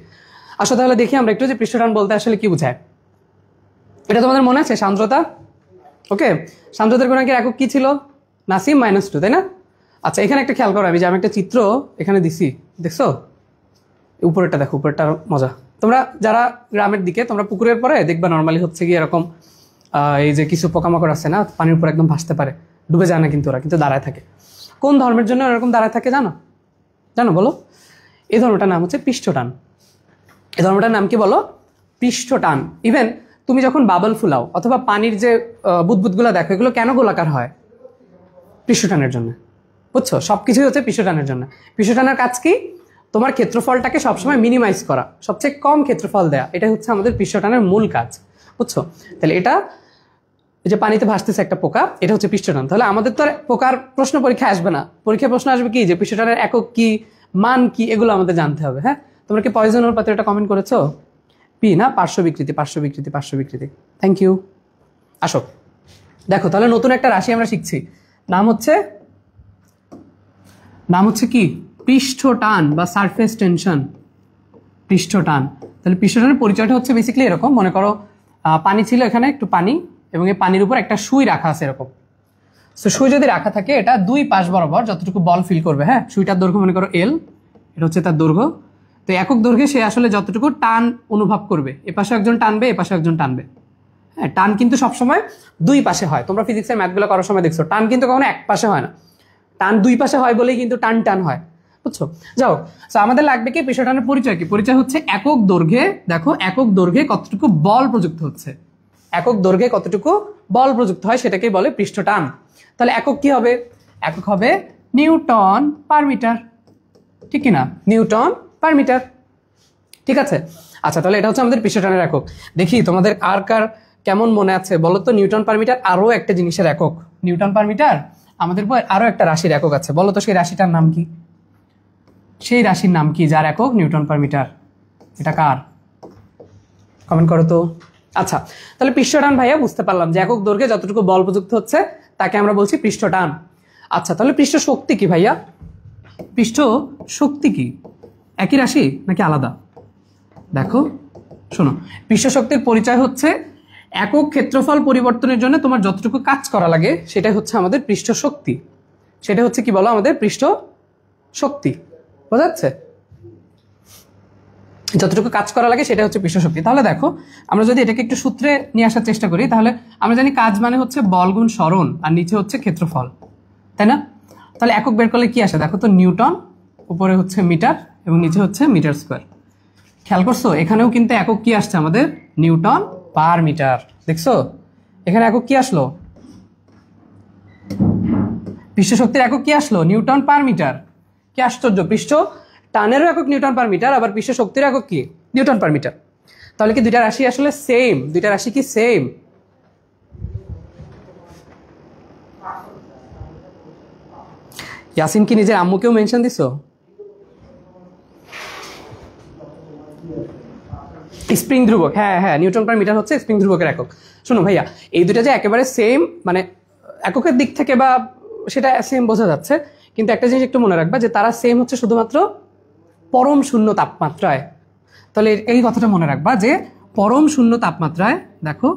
আসো তাহলে দেখি আমরা একটু যে পৃষ্ঠটান বলতে আসলে কি বোঝায়। এটা তোমাদের মনে আছে? সান্দ্রতা। ওকে, সান্দ্রতার গুণাঙ্কের একক কি ছিল? নাসিম -2, তাই না? আচ্ছা, এখানে একটা খেয়াল করো, আমি যে আমি একটা চিত্র এখানে দিছি, দেখছো? উপরেরটা দেখো, উপরেরটা মজা। তোমরা যারা গ্রামের দিকে, তোমরা পুকুরের পরে দেখবা নর্মালি হচ্ছে কি এরকম এই যে কিছু পোকামাকড় আছে না, পানির উপর একদম ভাসতে পারে, ডুবে যায় না কিন্তু ওরা, কিন্তু দাঁড়ায় থাকে। কোন ধর্মের জন্য এরকম দাঁড়ায় থাকে জানো? জানো বলো? এই ধর্মটার নাম হচ্ছে পৃষ্ঠটান। এই ধর্মটার নাম কি বলো? পৃষ্ঠটান। ইভেন তুমি যখন বাবল ফুলাও অথবা পানির যে বুদবুদগুলো দেখো, এগুলো কেন গোলাকার হয়? পৃষ্ঠটানের জন্য, বুঝছো? সবকিছুই হচ্ছে পৃষ্ঠটানের জন্য। পৃষ্ঠটানের কাজ কি? তোমার ক্ষেত্রফলটাকে সবসময় মিনিমাইজ করা, সবচেয়ে কম ক্ষেত্রফল দেয়া, এটা হচ্ছে আমাদের পৃষ্ঠটানের মূল কাজ, বুঝছো? তাহলে এটা যে পানিতে ভাসতেছে একটা পোকা, এটা হচ্ছে পৃষ্ঠটান। তাহলে আমাদের তো আর পোকার প্রশ্ন পরীক্ষায় আসবে না, পরীক্ষায় প্রশ্ন আসবে কি, যে পৃষ্ঠটানের একক কি, মান কি, এগুলো আমাদের জানতে হবে। হ্যাঁ, তোমরা কি পয়জন অনুপাতের এটা কমেন্ট করেছো? পি না, পার্শ্ব বিকৃতি, পার্শ্ব বিকৃতি, পার্শ্ব বিকৃতি। Thank you. আসো দেখো, তাহলে নতুন একটা রাশি আমরা শিখছি, নাম হচ্ছে কি? পৃষ্ঠটান বা সারফেস টেনশন। পৃষ্ঠটান। তাহলে পৃষ্ঠটানের পরিচয়টা হচ্ছে বেসিক্যালি এরকম, মনে করো পানি ছিল, এখানে একটু পানি, এবং এই পানির উপর একটা সুই রাখা আছে এরকম। তো সুই যদি রাখা থাকে, এটা দুই পাশ বরাবর যতটুকু বল ফিল করবে, হ্যাঁ, সুইটার দৈর্ঘ্য মনে করো এল, এটা হচ্ছে তার দৈর্ঘ্য। তো একক দৈর্ঘ্যে সে আসলে যতটুকু টান অনুভব করবে, এপাশে একজন টানবে, এপাশে একজন টানবে। হ্যাঁ, টান কিন্তু সবসময় দুই পাশে হয়। তোমরা ফিজিক্সের ম্যাথগুলো করার সময় দেখছো, টান কিন্তু কখনো এক পাশে হয় না, টান দুই পাশে হয় বলেই কিন্তু টান টান হয়, বুঝছো? যাও, আমাদের লাগবে কি? পৃষ্ঠটানের পরিচয় কি? পরিচয় হচ্ছে একক দৈর্ঘ্যে, দেখো একক দৈর্ঘ্যে কতটুকু বল প্রযুক্ত হচ্ছে, একক দৈর্ঘ্যে কতটুকু বল প্রযুক্ত হয় সেটাকেই বলে পৃষ্ঠটান। তাহলে একক কি হবে? একক হবে নিউটন পার মিটার, ঠিক কিনা? নিউটন পার মিটার, ঠিক আছে? আচ্ছা, তাহলে এটা হচ্ছে আমাদের পৃষ্ঠটানের একক। দেখি তোমাদের আর কার কেমন মনে আছে বলো তো? নিউটন পার মিটার আরো একটা জিনিসের একক। নিউটন পার মিটার আমাদের আরো একটা রাশির একক আছে, বলো তো সেই রাশিটার নাম কি? সেই রাশির নাম কি যার একক নিউটন পার মিটার? এটা কার? কমেন্ট করো তো। আচ্ছা, তাহলে পৃষ্ঠটান ভাইয়া বুঝতে পারলাম যে একক দৈর্ঘ্যে যতটুকু বল প্রযুক্ত হচ্ছে তাকে আমরা বলছি পৃষ্ঠটান। আচ্ছা, তাহলে পৃষ্ঠ শক্তি কি ভাইয়া? পৃষ্ঠ শক্তি কি একই রাশি নাকি আলাদা? দেখো শোনো, পৃষ্ঠ শক্তির পরিচয় হচ্ছে একক ক্ষেত্রফল পরিবর্তনের জন্য তোমার যতটুকু কাজ করা লাগে সেটাই হচ্ছে আমাদের পৃষ্ঠ শক্তি। সেটা হচ্ছে কি বলো? আমাদের পৃষ্ঠ শক্তি। বোঝা যাচ্ছে? যতটুকু কাজ করা লাগে সেটা হচ্ছে পৃষ্ঠ শক্তি। তাহলে দেখো, আমরা যদি এটাকে একটু সূত্রে নিয়ে আসার চেষ্টা করি, তাহলে আমরা জানি কাজ মানে হচ্ছে বল গুণ সরণ, আর নিচে হচ্ছে ক্ষেত্রফল, তাই না? তাহলে একক বের করলে কি আসে? দেখো তো, নিউটন, উপরে হচ্ছে মিটার এবং নিচে হচ্ছে মিটার স্কোয়ার। খেয়াল করছো? এখানেও কিন্তু একক কি আসছে আমাদের? Newton per metre. দেখছো এখানে একক কি আসলো? পৃষ্ঠ শক্তির একক কি আসলো? Newton per metre. কি আশ্চর্য! পৃষ্ঠ টানেরও একক নিউটন পার মিটার, আবার পৃষ্ঠ শক্তির একক কি? Newton per metre. তাহলে কি দুইটা রাশি আসলে সেম? দুইটা রাশি কি সেম? ইয়াসিন কি নিজের আম্মুকেও মেনশন দিছো? স্প্রিং ধ্রুবক, হ্যাঁ হ্যাঁ, নিউটন পার মিটার হচ্ছে স্প্রিং ধ্রুবকের একক। শোনো ভাইয়া, এই দুটো যে একেবারে সেম, মানে এককের দিক থেকে বা সেটা সেম বোঝা যাচ্ছে, কিন্তু একটা জিনিস একটু মনে রাখবা যে তারা সেম হচ্ছে শুধুমাত্র পরম শূন্য তাপমাত্রায়। তাহলে এই কথাটা মনে রাখবা যে পরম শূন্য তাপমাত্রায়, দেখো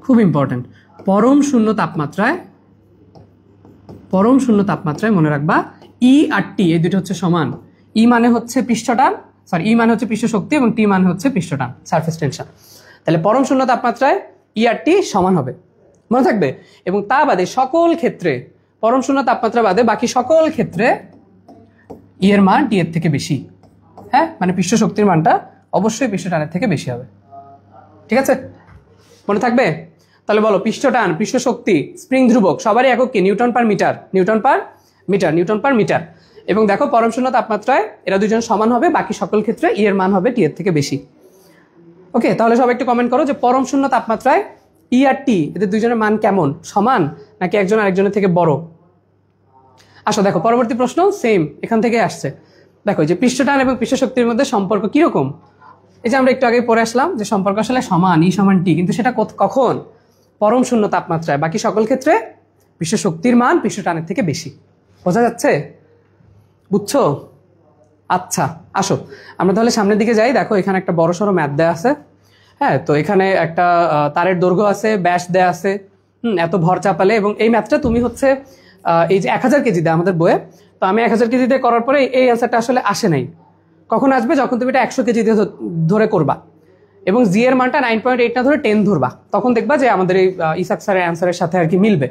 খুব ইম্পর্টেন্ট, পরম শূন্য তাপমাত্রায় মনে রাখবা ই আর টি এই দুটো হচ্ছে সমান। ই মানে হচ্ছে পৃষ্ঠটান, ই মানে হচ্ছে পৃষ্ঠ শক্তি, এবং টি মানে হচ্ছে পৃষ্ঠটান, সারফেস টেনশন। তাহলে পরম শূন্য তাপমাত্রায় ই আর টি সমান হবে, মনে থাকবে। এবং তা বাদে সকল ক্ষেত্রে, পরম শূন্য তাপমাত্রা বাদে বাকি সকল ক্ষেত্রে ই এর মান টি এর থেকে বেশি। হ্যাঁ, মানে পৃষ্ঠ শক্তির মানটা অবশ্যই পৃষ্ঠটানের থেকে বেশি হবে। ঠিক আছে, মনে থাকবে? তাহলে বলো, পৃষ্ঠটান, পৃষ্ঠ শক্তি, স্প্রিং ধ্রুবক সবারই একক কি? Newton per metre, newton per metre. এবং দেখো পরম শূন্য তাপমাত্রায় এরা দুজন সমান হবে, বাকি সকল ক্ষেত্রে ই এর মান হবে টি এর থেকে বেশি। ওকে, তাহলে সবাই একটু কমেন্ট করো যে পরম শূন্য তাপমাত্রায় ই আর টি এদের দুজনের মান কেমন, সমান নাকি একজন আরেকজনের থেকে বড়? আসো দেখো, পরবর্তী প্রশ্ন সেম এখান থেকে আসছে। দেখো যে পৃষ্ঠটান এবং পৃষ্ঠ শক্তির মধ্যে সম্পর্ক কিরকম? এই যে আমরা একটু আগে পড়ে আসলাম যে সম্পর্ক আসলে সমান, ই সমান টি, কিন্তু সেটা কখন? পরম শূন্য তাপমাত্রায়। বাকি সকল ক্ষেত্রে পৃষ্ঠ শক্তির মান পৃষ্ঠটানের থেকে বেশি। বোঝা যাচ্ছে? বুঝছো? আচ্ছা, আসো আমরা তাহলে সামনের দিকে যাই। দেখো এখানে একটা বড় সড়ো ম্যাথ দেয়া আছে। হ্যাঁ, তো এখানে একটা তারের দৈর্ঘ্য আছে, ব্যাস দেয়া আছে, এত ভর চাপালে, এবং এই ম্যাথটা তুমি হচ্ছে এই যে 1000 কেজি দেয় আমাদের বইয়ে, তো আমি 1000 কেজি দিয়ে করার পরে এই অ্যান্সারটা আসলে আসে নাই। কখন আসবে? যখন তুমি এটা 100 কেজি দিয়ে ধরে করবা এবং জি এর মানটা 9.8 না ধরে 10 ধরবা, তখন দেখবা যে আমাদের এই ইসাক স্যারের অ্যান্সারের সাথে আর কি মিলবে।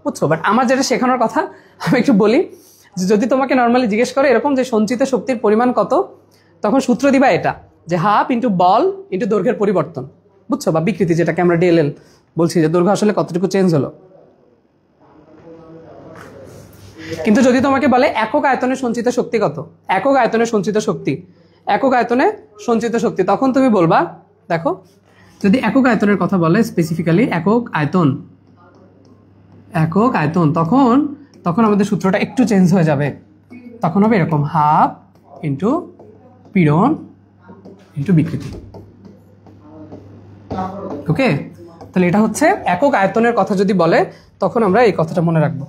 বুঝছো? বাট আমার যেটা শেখানোর কথা, আমি একটু বলি যে যদি তোমাকে নর্মালি জিজ্ঞেস করে এরকম যে সঞ্চিত শক্তির পরিমাণ কত, তখন সূত্র দিবা এটা যে হাফ ইন্টু বল ইন্টু দৈর্ঘ্যের পরিবর্তন। বুঝছো? বা বিকৃতি, যেটাকে আমরা ডিএলএল বলছি, যে দৈর্ঘ্য আসলে কতটুকু চেঞ্জ হলো। কিন্তু যদি তোমাকে বলে একক আয়তনে সঞ্চিত শক্তি কত, একক আয়তনে সঞ্চিত শক্তি, তখন তুমি বলবা, দেখো যদি একক আয়তনের কথা বলে, স্পেসিফিক্যালি একক আয়তন, তখন আমাদের সূত্রটা একটু চেঞ্জ হয়ে যাবে। তখন হবে এরকম, হাফ ইন্টু পীড়ন ইন্টু বিকৃতি। ওকে, তাহলে এটা হচ্ছে একক আয়তনের কথা যদি বলে, তখন আমরা এই কথাটা মনে রাখবো।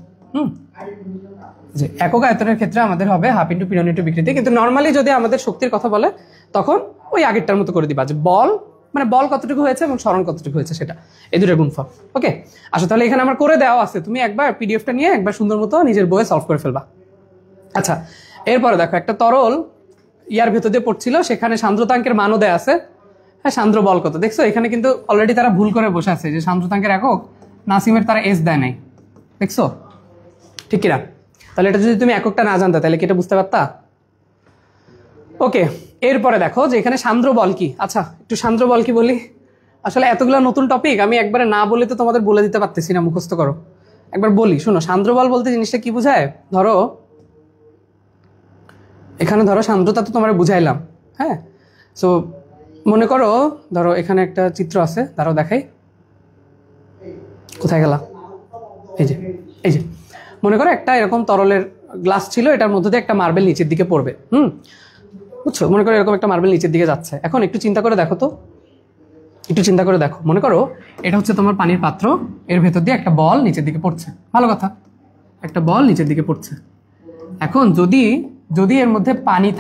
যে একক আয়তনের ক্ষেত্রে আমাদের হবে হাফ ইন্টু পীড়ন ইন্টু বিকৃতি। কিন্তু নর্মালি যদি আমাদের শক্তির কথা বলে, তখন ওই আগেরটার মতো করে দিবা যে বল মানে বল কতটুকু হয়েছে এবং সরণ কতটুকু হয়েছে, সেটা এই দুটোর গুণফল। ওকে, আসো তাহলে এখানে আমার করে দেওয়া আছে, তুমি একবার পিডিএফটা নিয়ে একবার সুন্দর মতো নিজের বইয়ে সলভ করে ফেলবা। আচ্ছা, এরপরে দেখো একটা তরল ইয়ার ভেতর দিয়ে পড়ছিল, সেখানে সান্দ্রতাঙ্কের মানও দেয়া আছে। হ্যাঁ, সান্দ্র বল কত? দেখছো এখানে কিন্তু অলরেডি তারা ভুল করে বসে আছে, যে সান্দ্রতাঙ্কের একক নাসিমের তারা এস দেয় নাই। দেখছো ঠিক কিনা? তাহলে এটা যদি তুমি এককটা না জানতা, তাহলে কি এটা বুঝতে পারতা? ওকে, এরপরে দেখো যে এখানে সান্দ্র বল কি। আচ্ছা, একটু সান্দ্র বল কি বলি। আসলে এতগুলো নতুন টপিক, আমি একবারে না বলে তো তোমাদের বলে দিতে পারতেছি না, মুখস্থ করো। একবার বলি, শোনো, সান্দ্র বল বলতে জিনিসটা কি বোঝায়। ধরো এখানে ধরো সান্দ্রতা তো তোমার বুঝাইলাম। হ্যাঁ, সো মনে করো, ধরো এখানে একটা চিত্র আছে, দাঁড়াও দেখাই। কোথায় গেলা? এই যে মনে করো একটা এরকম তরলের গ্লাস ছিল, এটার মধ্যে দিয়ে একটা মার্বেল নিচের দিকে পড়বে। বুঝছো? মনে করো এরকম একটা মার্বেল নিচের দিকে যাচ্ছে। এখন একটু চিন্তা করে দেখো তো, মনে করো এটা হচ্ছে তোমার পানির পাত্র, এর ভেতর দিয়ে একটা বল নিচের দিকে পড়ছে। ভালো কথা, একটা বল নিচের দিকে পড়ছে। এখন যদি এর মধ্যে পানি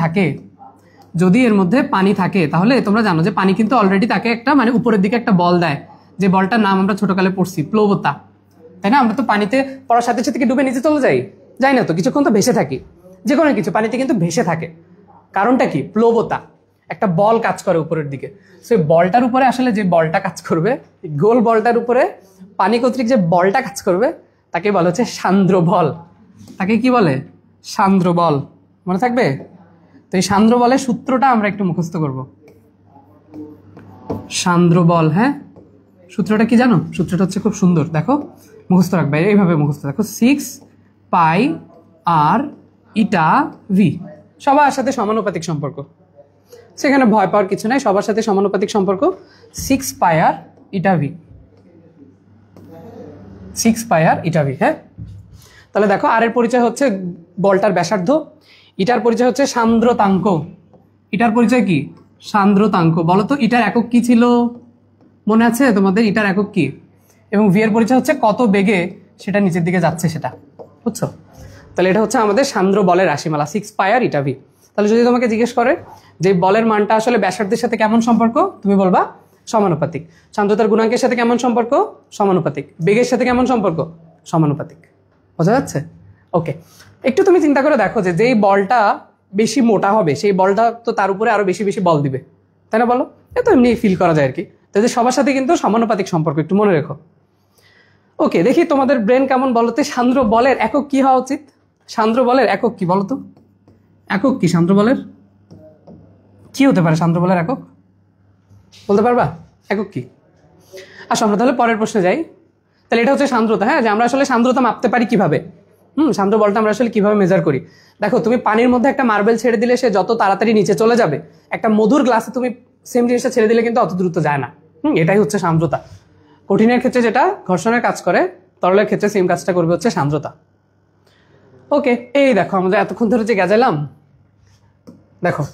থাকে, তাহলে তোমরা জানো যে পানি কিন্তু অলরেডি তাকে একটা মানে উপরের দিকে একটা বল দেয়, যে বলটার নাম আমরা ছোটকালে পড়ছি প্লবতা, তাই না? আমরা তো পানিতে পড়ার সাথে সাথে কি ডুবে নিচে চলে যাই না তো, কিছুক্ষণ তো ভেসে থাকি। যে কোনো কিছু পানিতে কিন্তু ভেসে থাকে, কারণটা কি? প্লবতা, একটা বল কাজ করে উপরের দিকে। সেই বলটার উপরে আসলে যে বলটা কাজ করবে, গোল বলটার উপরে পানি কর্তৃক যে বলটা কাজ করবে, তাকে বলা হচ্ছে সান্দ্র বল। তাকে কি বলে? সান্দ্র বল। মনে থাকবে? তো এই সান্দ্র বলের সূত্রটা আমরা একটু মুখস্থ করব। সান্দ্র বল, হ্যাঁ, সূত্রটা কি জানো? সূত্রটা হচ্ছে খুব সুন্দর, দেখো মুখস্থ রাখবে, এইভাবে মুখস্থ দেখো, 6 পাই আর ইটা ভি, সবার সাথে সমানুপাতিক সম্পর্ক। সেখানে ভয় পাওয়ার কিছু নাই, সবার সাথে সমানুপাতিক সম্পর্ক। 6 পাই আর ইটা ভি, 6 পাই আর ইটা ভি। হ্যাঁ, তাহলে দেখো আর এর পরিচয় হচ্ছে বলটার ব্যাসার্ধ, ইটার পরিচয় হচ্ছে সান্দ্রতাঙ্ক, ইটার পরিচয় কি? সান্দ্রতাঙ্ক। বলো তো ইটার একক কি ছিল, মনে আছে তোমাদের ইটার একক কি? এবং ভি এর পরিচয় হচ্ছে কত বেগে সেটা নিচের দিকে যাচ্ছে সেটা, বুঝছো? তাহলে এটা হচ্ছে আমাদের সান্দ্র বলের রাশিমালা 6 পাই আর ইটা ভি। তাহলে যদি তোমাকে জিজ্ঞেস করে যে বলের মানটা আসলে ব্যাসার্ধের সাথে কেমন সম্পর্ক, তুমি বলবা সমানুপাতিক। সান্দ্রতার গুণাঙ্কের সাথে কেমন সম্পর্ক, সমানুপাতিক। বেগের সাথে কেমন সম্পর্ক, সমানুপাতিক। বোঝা যাচ্ছে? ওকে, একটু তুমি চিন্তা করে দেখো যে যেই বলটা বেশি মোটা হবে সেই বলটা তো তার উপরে আরো বেশি বেশি বল দিবে, তাই না? বলো, এ তো এমনি ফিল করা যায় আর কি। তাহলে সবার সাথে কিন্তু সমানুপাতিক সম্পর্ক, একটু মনে রেখো। ওকে, দেখি তোমাদের ব্রেন কেমন বলতে। সান্দ্র বলের একক কি হওয়া উচিত? সান্দ্র বলের একক কি বলতো? একক কি সান্দ্র বলের? কি হতে পারে সান্দ্র বলের একক, বলতে পারবা? একক কি? আসো আমরা তাহলে পরের প্রশ্নে যাই। তাহলে এটা হচ্ছে সান্দ্রতা, হ্যাঁ, যে আমরা আসলে সান্দ্রতা মাপতে পারি কিভাবে। সান্দ্র বলটা আমরা আসলে কিভাবে মেজার করি। দেখো, তুমি পানির মধ্যে একটা মার্বেল ছেড়ে দিলে সে যত তাড়াতাড়ি নিচে চলে যাবে, একটা মধুর গ্লাসে তুমি সেম জিনিসটা ছেড়ে দিলে কিন্তু অত দ্রুত যায় না। এটাই হচ্ছে সান্দ্রতা। কঠিনের ক্ষেত্রে যেটা ঘর্ষণের কাজ করে, তরলের ক্ষেত্রে সেম কাজটা করবে হচ্ছে সান্দ্রতা। ওকে, এই দেখো আমরা এতক্ষণ ধরে যে গেজালাম, দেখো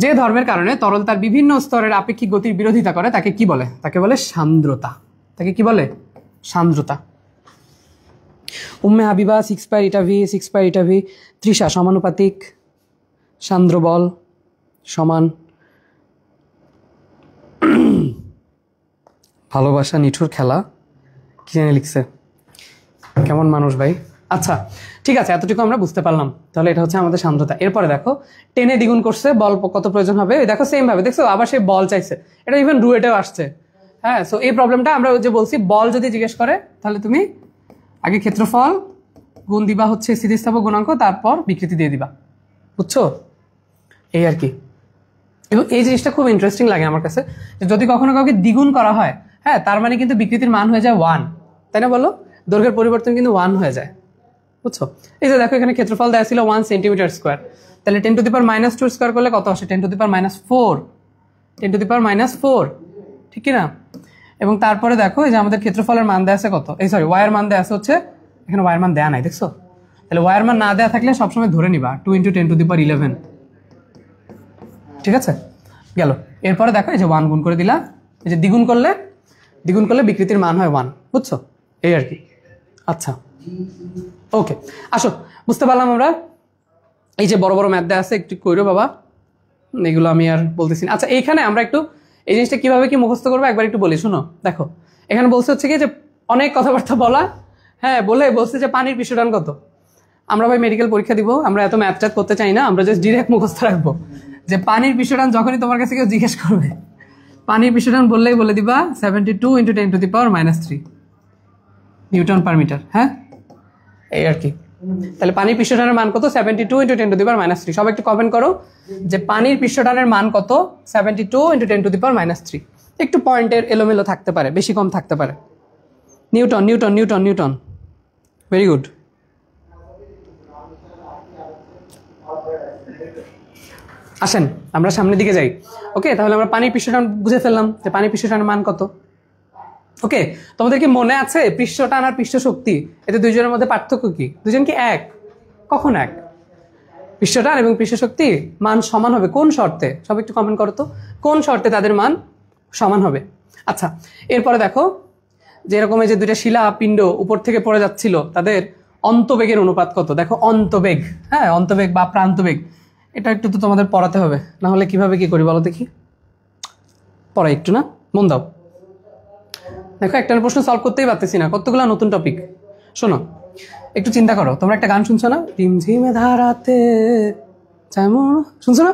যে ধর্মের কারণে তরল তার বিভিন্ন স্তরের আপেক্ষিক গতির বিরোধিতা করে তাকে কি বলে? তাকে বলে সান্দ্রতা। তাকে কি বলে? সান্দ্রতা। উম্মে হাবিবা 6 পাই ইটা ভি, 6 পাই ইটা ভি। তৃষা সমানুপাতিক, সান্দ্র বল সমান ভালোবাসা নিঠুর খেলা, কি জানি লিখছে, কেমন মানুষ ভাই। আচ্ছা ঠিক আছে, এতটুকু আমরা বুঝতে পারলাম। তাহলে এটা হচ্ছে আমাদের সান্দ্রতা। এরপরে দেখো টেনে দ্বিগুণ করছে, বল কত প্রয়োজন হবে। দেখো সেম ভাবে দেখছো, আবার সে বল চাইছে, এটা ইভেন রুয়েটেও আসছে। হ্যাঁ, সো এই প্রবলেমটা আমরা যে বলছি, বল যদি জিজ্ঞেস করে তাহলে তুমি আগে ক্ষেত্রফল গুণ দিবা হচ্ছে স্থিতিস্থাপক গুণাঙ্ক, তারপর বিকৃতি দিয়ে দিবা, বুঝছো? এই আর কি। এবং এই জিনিসটা খুব ইন্টারেস্টিং লাগে আমার কাছে, যে যদি কখনো কাউকে দ্বিগুণ করা হয়, হ্যাঁ, তার মানে কিন্তু বিকৃতির মান হয়ে যায় 1, তাই না? বলো, দৈর্ঘ্যের পরিবর্তন কিন্তু 1 হয়ে যায়, বুঝছো? এই যে দেখো এখানে ক্ষেত্রফল দেওয়া ছিল 1 সেন্টিমিটার স্কোয়ার, তাহলে 10 টু দি পাওয়ার -2 স্কোয়ার করলে কত আসে? 10 to the power -4, 10 to the পাওয়ার -4, ঠিক কি না? এবং তারপরে দেখো এই যে আমাদের ক্ষেত্রফলের মান দেওয়া আছে কত, এই সরি ওয়াইয়ের মান দেওয়া আছে হচ্ছে, এখানে ওয়াইয়ের মান দেওয়া নাই, দেখছো? তাহলে ওয়াইয়ের মান না দেওয়া থাকলে সবসময় ধরে নিবা 2 × 10 টু দি পাওয়ার 11, ঠিক আছে? গেল। এরপরে দেখো এই যে 1 গুণ করে দিলা, এই যে দ্বিগুণ করলে বিকৃতির মান হয় 1, বুঝছো? এই আর কি। আচ্ছা ওকে, আসো বুঝতে পারলাম আমরা। এই যে বড় বড় ম্যাথ দেওয়া আছে, একটু কইরো বাবা, এগুলো আমি আর বলতেছি না। আচ্ছা এইখানে আমরা একটু এই জিনিসটা কিভাবে কি মুখস্থ করবো একবার একটু বলি, শুনো। দেখো এখানে বলছে হচ্ছে কি যে অনেক কথাবার্তা বলা, হ্যাঁ, বলে বলছে যে পানির পৃষ্ঠটান কত। আমরা ভাই মেডিকেল পরীক্ষা দিব, আমরা এত ম্যাথ ট্যাথ করতে চাই না, আমরা জাস্ট ডিরেক্ট মুখস্থ রাখবো যে পানির পৃষ্ঠটান যখনই তোমার কাছে কেউ জিজ্ঞেস করবে, পানির পৃষ্ঠটান বললেই বলে দিবা 72 × 10 to the power -3 newton per metre. হ্যাঁ, এই আর কি। তাহলে পানির পৃষ্ঠটানের মান কত? 72 × 10 টু দি পাওয়ার -3। সবাই একটু কমেন্ট করো যে পানির পৃষ্ঠটানের মান কত? 72 × 10 টু দি পাওয়ার -3। একটু পয়েন্টের এলোমেলো থাকতে পারে, বেশি কম থাকতে পারে। Newton Newton Newton Newton, very good. আসেন আমরা সামনের দিকে যাই। ওকে, তাহলে আমরা পানির পৃষ্ঠটান বুঝে ফেললাম যে পানির পৃষ্ঠটানের মান কত। ওকে, তোমাদের কি মনে আছে পৃষ্ঠটান আর পৃষ্ঠ শক্তি, এতে দুইজনের মধ্যে পার্থক্য কি? দুজন কি এক? কখন এক? পৃষ্ঠটান এবং পৃষ্ঠ শক্তি মান সমান হবে কোন শর্তে? সব একটু কমেন্ট করো তো, কোন শর্তে তাদের মান সমান হবে? আচ্ছা, এরপরে দেখো যে এরকম এই যে দুইটা শিলা পিণ্ড উপর থেকে পড়ে যাচ্ছিল, তাদের অন্তবেগের অনুপাত কত? দেখো অন্তবেগ, হ্যাঁ, অন্তবেগ বা প্রান্তবেগ, এটা একটু তো তোমাদের পড়াতে হবে, না হলে কিভাবে কি করি বলো দেখি। পড়াই একটু, না মন দাও। দেখো একটা প্রশ্ন সলভ করতেই পারতেছি না, কতগুলো নতুন টপিক। শোনো একটু চিন্তা করো, তোমরা একটা গান শুনছো না, রিমঝিমে ধারাতে, শুনছো না?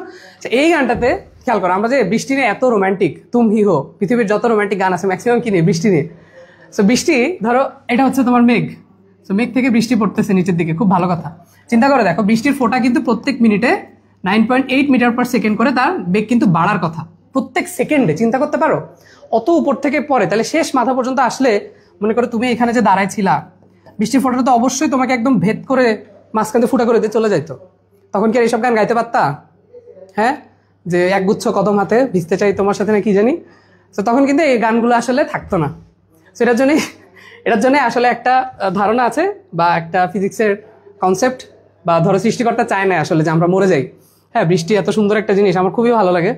এই গানটাতে খেয়াল করো, আমরা যে বৃষ্টি নিয়ে এত রোমান্টিক, তুম হি হো, পৃথিবীর যত রোমান্টিক গান আছে ম্যাক্সিমাম কি নিয়ে? বৃষ্টি নিয়ে। সো বৃষ্টি, ধরো এটা হচ্ছে তোমার মেঘ, সো মেঘ থেকে বৃষ্টি পড়তেছে নিচের দিকে, খুব ভালো কথা। চিন্তা করে দেখো বৃষ্টির ফোঁটা কিন্তু প্রত্যেক মিনিটে 9.8 মিটার পার সেকেন্ড করে তার বেগ কিন্তু বাড়ার কথা, প্রত্যেক সেকেন্ডে। চিন্তা করতে পারো অত উপর থেকে পড়ে, তাহলে শেষ মাথা পর্যন্ত আসলে মনে করো তুমি এখানে যে দাঁড়ায় ছিলা, বৃষ্টির ফোঁটাটা তো অবশ্যই তোমাকে একদম ভেদ করে মাঝখানে ফুটা করে দিয়ে চলে যাইতো। তখন কি আর এইসব গান গাইতে পারতা? হ্যাঁ, যে একগুচ্ছ কদম হাতে ভিজতে চাই তোমার সাথে না কি জানি, তো তখন কিন্তু এই গানগুলো আসলে থাকতো না। সেটার জন্য আসলে একটা ধারণা আছে বা একটা ফিজিক্সের কনসেপ্ট, বা ধরো সৃষ্টিকর্তা চায় না আসলে যে আমরা মরে যাই। হ্যাঁ, বৃষ্টি এত সুন্দর একটা জিনিস, আমার খুবই ভালো লাগে।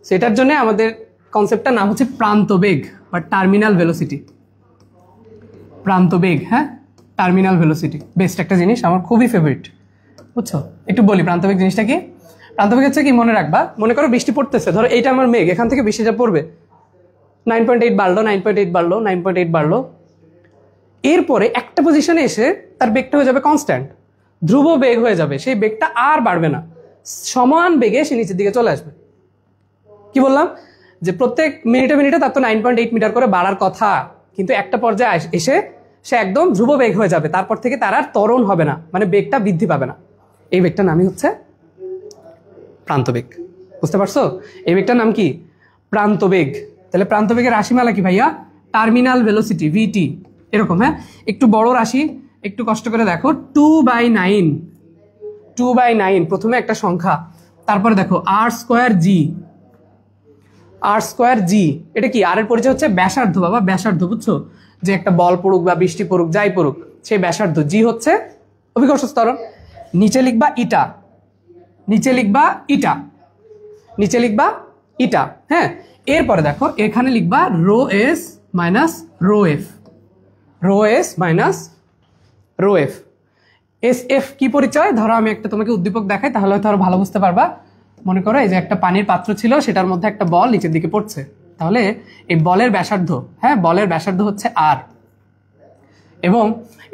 সেটার জন্য আমাদের কনসেপ্টটার নাম হচ্ছে প্রান্তবেগ বা টার্মিনাল ভেলোসিটি। প্রান্তবেগ, হ্যাঁ, টার্মিনাল ভেলোসিটি বেস্ট একটা জিনিস, আমার খুবই ফেভারিট, বুঝছো? একটু বলি প্রান্তবেগ জিনিসটা কি। প্রান্তবেগ হচ্ছে কি, মনে রাখবা, মনে করো বৃষ্টি পড়তেছে, ধরো এইটা আমার মেঘ, এখান থেকে বৃষ্টিটা পড়বে, 9.8 বাড়লো, 9.8 বাড়লো, 9.8 বাড়লো, এরপরে একটা পজিশনে এসে তার বেগটা হয়ে যাবে কনস্ট্যান্ট, ধ্রুব বেগ হয়ে যাবে, সেই বেগটা আর বাড়বে না, সমান বেগে সে নিচের দিকে চলে আসবে। কি বললাম, যে প্রত্যেক মিনিটে মিনিটে তার তো 9.8 মিটার করে বাড়ার কথা, কিন্তু একটা পর্যায়ে এসে সে একদম ধ্রুব বেগ হয়ে যাবে, তারপর থেকে তার আর ত্বরণ হবে না, মানে বেগটা বৃদ্ধি পাবে না। এই বেগটার নামই হচ্ছে প্রান্তবেগ। বুঝতে পারছো? এই বেগটার নাম কি? প্রান্তবেগ। তাহলে প্রান্তবেগের রাশিমালা কি ভাইয়া? টার্মিনাল ভেলোসিটি, ভিটি, এরকম। হ্যাঁ, একটু বড় রাশি, একটু কষ্ট করে দেখো, 2/9, 2/9 প্রথমে একটা সংখ্যা, তারপরে দেখো r²g, r²g, এটা কি? আর এর পরিচয় হচ্ছে ব্যাসার্ধ, বাবা ব্যাসার্ধ, বুঝছো? যে একটা বল পড়ুক বা বৃষ্টি পড়ুক, যাই পড়ুক, সেই ব্যাসার্ধ। জি হচ্ছে অভিকর্ষ ত্বরণ। নিচে লিখবা ইটা, নিচে লিখবা ইটা, নিচে লিখবা ইটা। হ্যাঁ, এরপরে দেখো এখানে লিখবা rho S minus rho F, rho S minus rho F. S F কি পরিচয়? ধরো আমি একটা তোমাকে উদ্দীপক দেখাই, তাহলে হয়তো আরো ভালো বুঝতে পারবা। মনে করো এই যে একটা পানির পাত্র ছিল, সেটার মধ্যে একটা বল নিচের দিকে পড়ছে, তাহলে এই বলের ব্যাসার্ধ, হ্যাঁ, বলের ব্যাসার্ধ হচ্ছে আর, এবং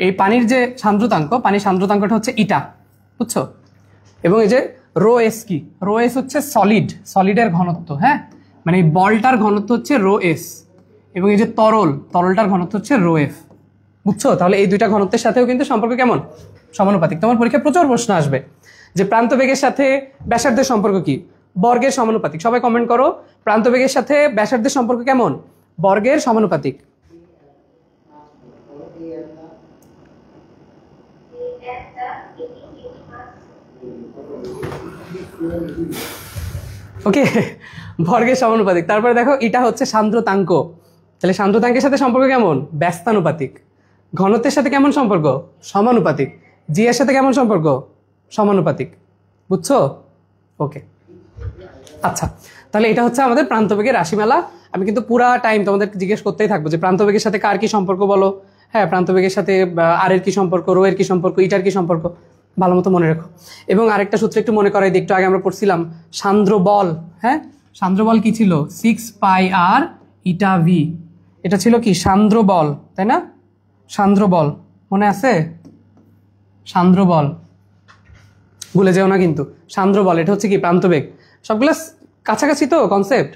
এই পানির যে সান্দ্রতাঙ্ক, পানির সান্দ্রতাঙ্কটা হচ্ছে ইটা, বুঝছো? এবং এই যে রো এস কি? রো এস হচ্ছে সলিড, সলিডের ঘনত্ব, হ্যাঁ, মানে এই বলটার ঘনত্ব হচ্ছে রো এস, এবং এই যে তরল, তরলটার ঘনত্ব হচ্ছে রো এফ, বুঝছো? তাহলে এই দুইটা ঘনত্বের সাথেও কিন্তু সম্পর্ক কেমন? সমানুপাতিক। তোমার পরীক্ষায় প্রচুর প্রশ্ন আসবে যে প্রান্তবেগের সাথে ব্যাসার্ধের সম্পর্ক কি? বর্গের সমানুপাতিক। সবাই কমেন্ট করো, প্রান্তবেগের সাথে ব্যাসার্ধের সম্পর্ক কেমন? বর্গের সমানুপাতিক। ওকে, বর্গের সমানুপাতিক। তারপরে দেখো এটা হচ্ছে সান্দ্রতাঙ্ক, তাহলে সান্দ্রতাঙ্কের সাথে সম্পর্ক কেমন? ব্যস্তানুপাতিক। ঘনত্বের সাথে কেমন সম্পর্ক? সমানুপাতিক। জি এর সাথে কেমন সম্পর্ক? সমানুপাতিক, বুঝছো? ওকে, আচ্ছা, তাহলে এটা হচ্ছে আমাদের প্রান্তবেগের রাশিমালা। আমি কিন্তু পুরা টাইম তোমাদের জিজ্ঞেস করতেই থাকবো যে প্রান্তবেগের সাথে কার কি সম্পর্ক বলো, হ্যাঁ, প্রান্তবেগের সাথে আর এর কি সম্পর্ক, রো এর কি সম্পর্ক, ইটার কি সম্পর্ক, ভালো মতো মনে রেখো। এবং আরেকটা সূত্র একটু মনে করাই দিই, একটু আগে আমরা পড়ছিলাম সান্দ্র বল। হ্যাঁ, সান্দ্র বল কি ছিল? 6πr ইটা ভি, এটা ছিল কি? সান্দ্র বল, তাই না? সান্দ্র বল মনে আছে? সান্দ্র বল ভুলে যেও না কিন্তু। সান্দ্র বল এটা হচ্ছে কি? প্রান্তবেগ। সবগুলো কাছাকাছি তো কনসেপ্ট।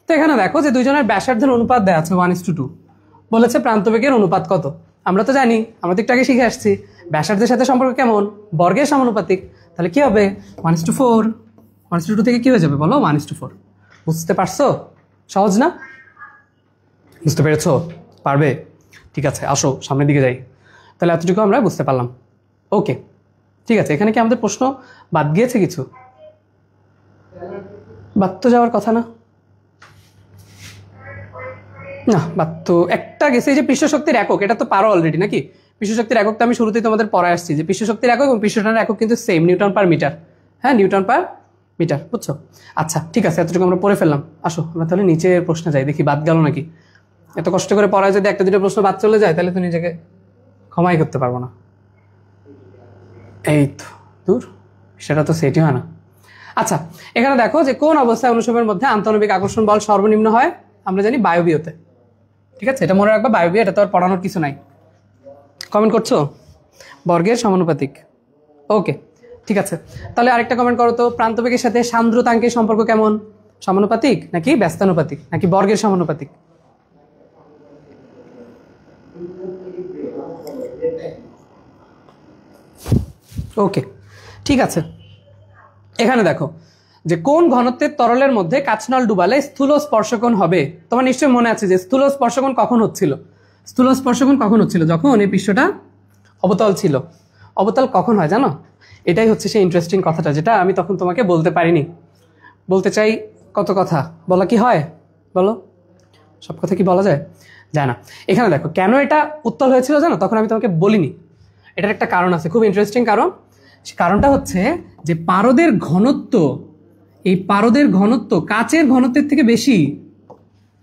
তো এখানে দেখো যে দুইজনের ব্যাসার্ধের অনুপাত দেওয়া আছে 1:2, বলেছে প্রান্তবেগের অনুপাত কত। আমরা তো জানি, আমরা তো একটু আগে শিখে আসছি ব্যাসার্ধের সাথে সম্পর্ক কেমন? বর্গের সমানুপাতিক। তাহলে কি হবে? 1:4। 1:2 থেকে কি হয়ে যাবে বলো? 1:4। বুঝতে পারছো? সহজ না? বুঝতে পেরেছো? পারবে? ঠিক আছে, আসো সামনের দিকে যাই। তাহলে এতটুকু আমরা বুঝতে পারলাম। ওকে, ঠিক আছে। এখানে কি আমাদের প্রশ্ন বাদ গিয়েছে কিছু? বাদ তো যাওয়ার কথা না, না বাদ তো একটা গেছে। এই যে পৃষ্ঠশক্তির একক, এটা তো পারো অলরেডি নাকি? পৃষ্ঠশক্তির একক তো আমি শুরুতেই তোমাদের পড়ায় আসছি যে পৃষ্ঠশক্তির একক এবং পৃষ্ঠটানের একক কিন্তু সেম, নিউটন পার মিটার। হ্যাঁ, নিউটন পার মিটার, বুঝছো? আচ্ছা ঠিক আছে, এতটুকু আমরা পড়ে ফেললাম। আসো আমরা তাহলে নিচের প্রশ্নে যাই, দেখি বাদ গেল নাকি। এত কষ্ট করে পড়ায় যদি একটা দুটো প্রশ্ন বাদ চলে যায় তাহলে তো নিজেকে ক্ষমাই করতে পারবো না। এই তো দূর, সেটা তো সেটই হয় না। আচ্ছা, এখানে দেখো যে কোন অবস্থায় অনুসরণের মধ্যে আন্তঃনবিক আকর্ষণ বল সর্বনিম্ন হয়? আমরা জানি বায়বীয়তে। ঠিক আছে, এটা মনে রাখবা, বায়বীয়, এটা তো আর পড়ানোর কিছু নাই। কমেন্ট করছো? বর্গের সমানুপাতিক। ওকে, ঠিক আছে। তাহলে আরেকটা কমেন্ট করো তো, প্রান্তবেগের সাথে সান্দ্রতাঙ্কের সম্পর্ক কেমন? সমানুপাতিক নাকি ব্যস্তানুপাতিক নাকি বর্গের সমানুপাতিক? ওকে, ঠিক আছে। এখানে দেখো যে কোন ঘনত্বের তরলের মধ্যে কাচনল ডুবালে স্থূল স্পর্শকোণ হবে। তোমার নিশ্চয়ই মনে আছে যে স্থূল স্পর্শকোণ কখন হচ্ছিল? স্থূল স্পর্শকোণ কখন হচ্ছিল? যখন এই পৃষ্ঠটা অবতল ছিল। অবতল কখন হয় জানো? এটাই হচ্ছে সেই ইন্টারেস্টিং কথাটা, যেটা আমি তখন তোমাকে বলতে পারিনি। বলতে চাই কত কথা, বলা কি হয় বলো? সব কথা কি বলা যায়? যায় না। এখানে দেখো কেন এটা উত্তল হয়েছিল জানো? তখন আমি তোমাকে বলিনি। এটার একটা কারণ আছে, খুব ইন্টারেস্টিং কারণ। কারণটা হচ্ছে যে পারদের ঘনত্ব এই পারদের ঘনত্ব কাচের ঘনত্বের থেকে বেশি।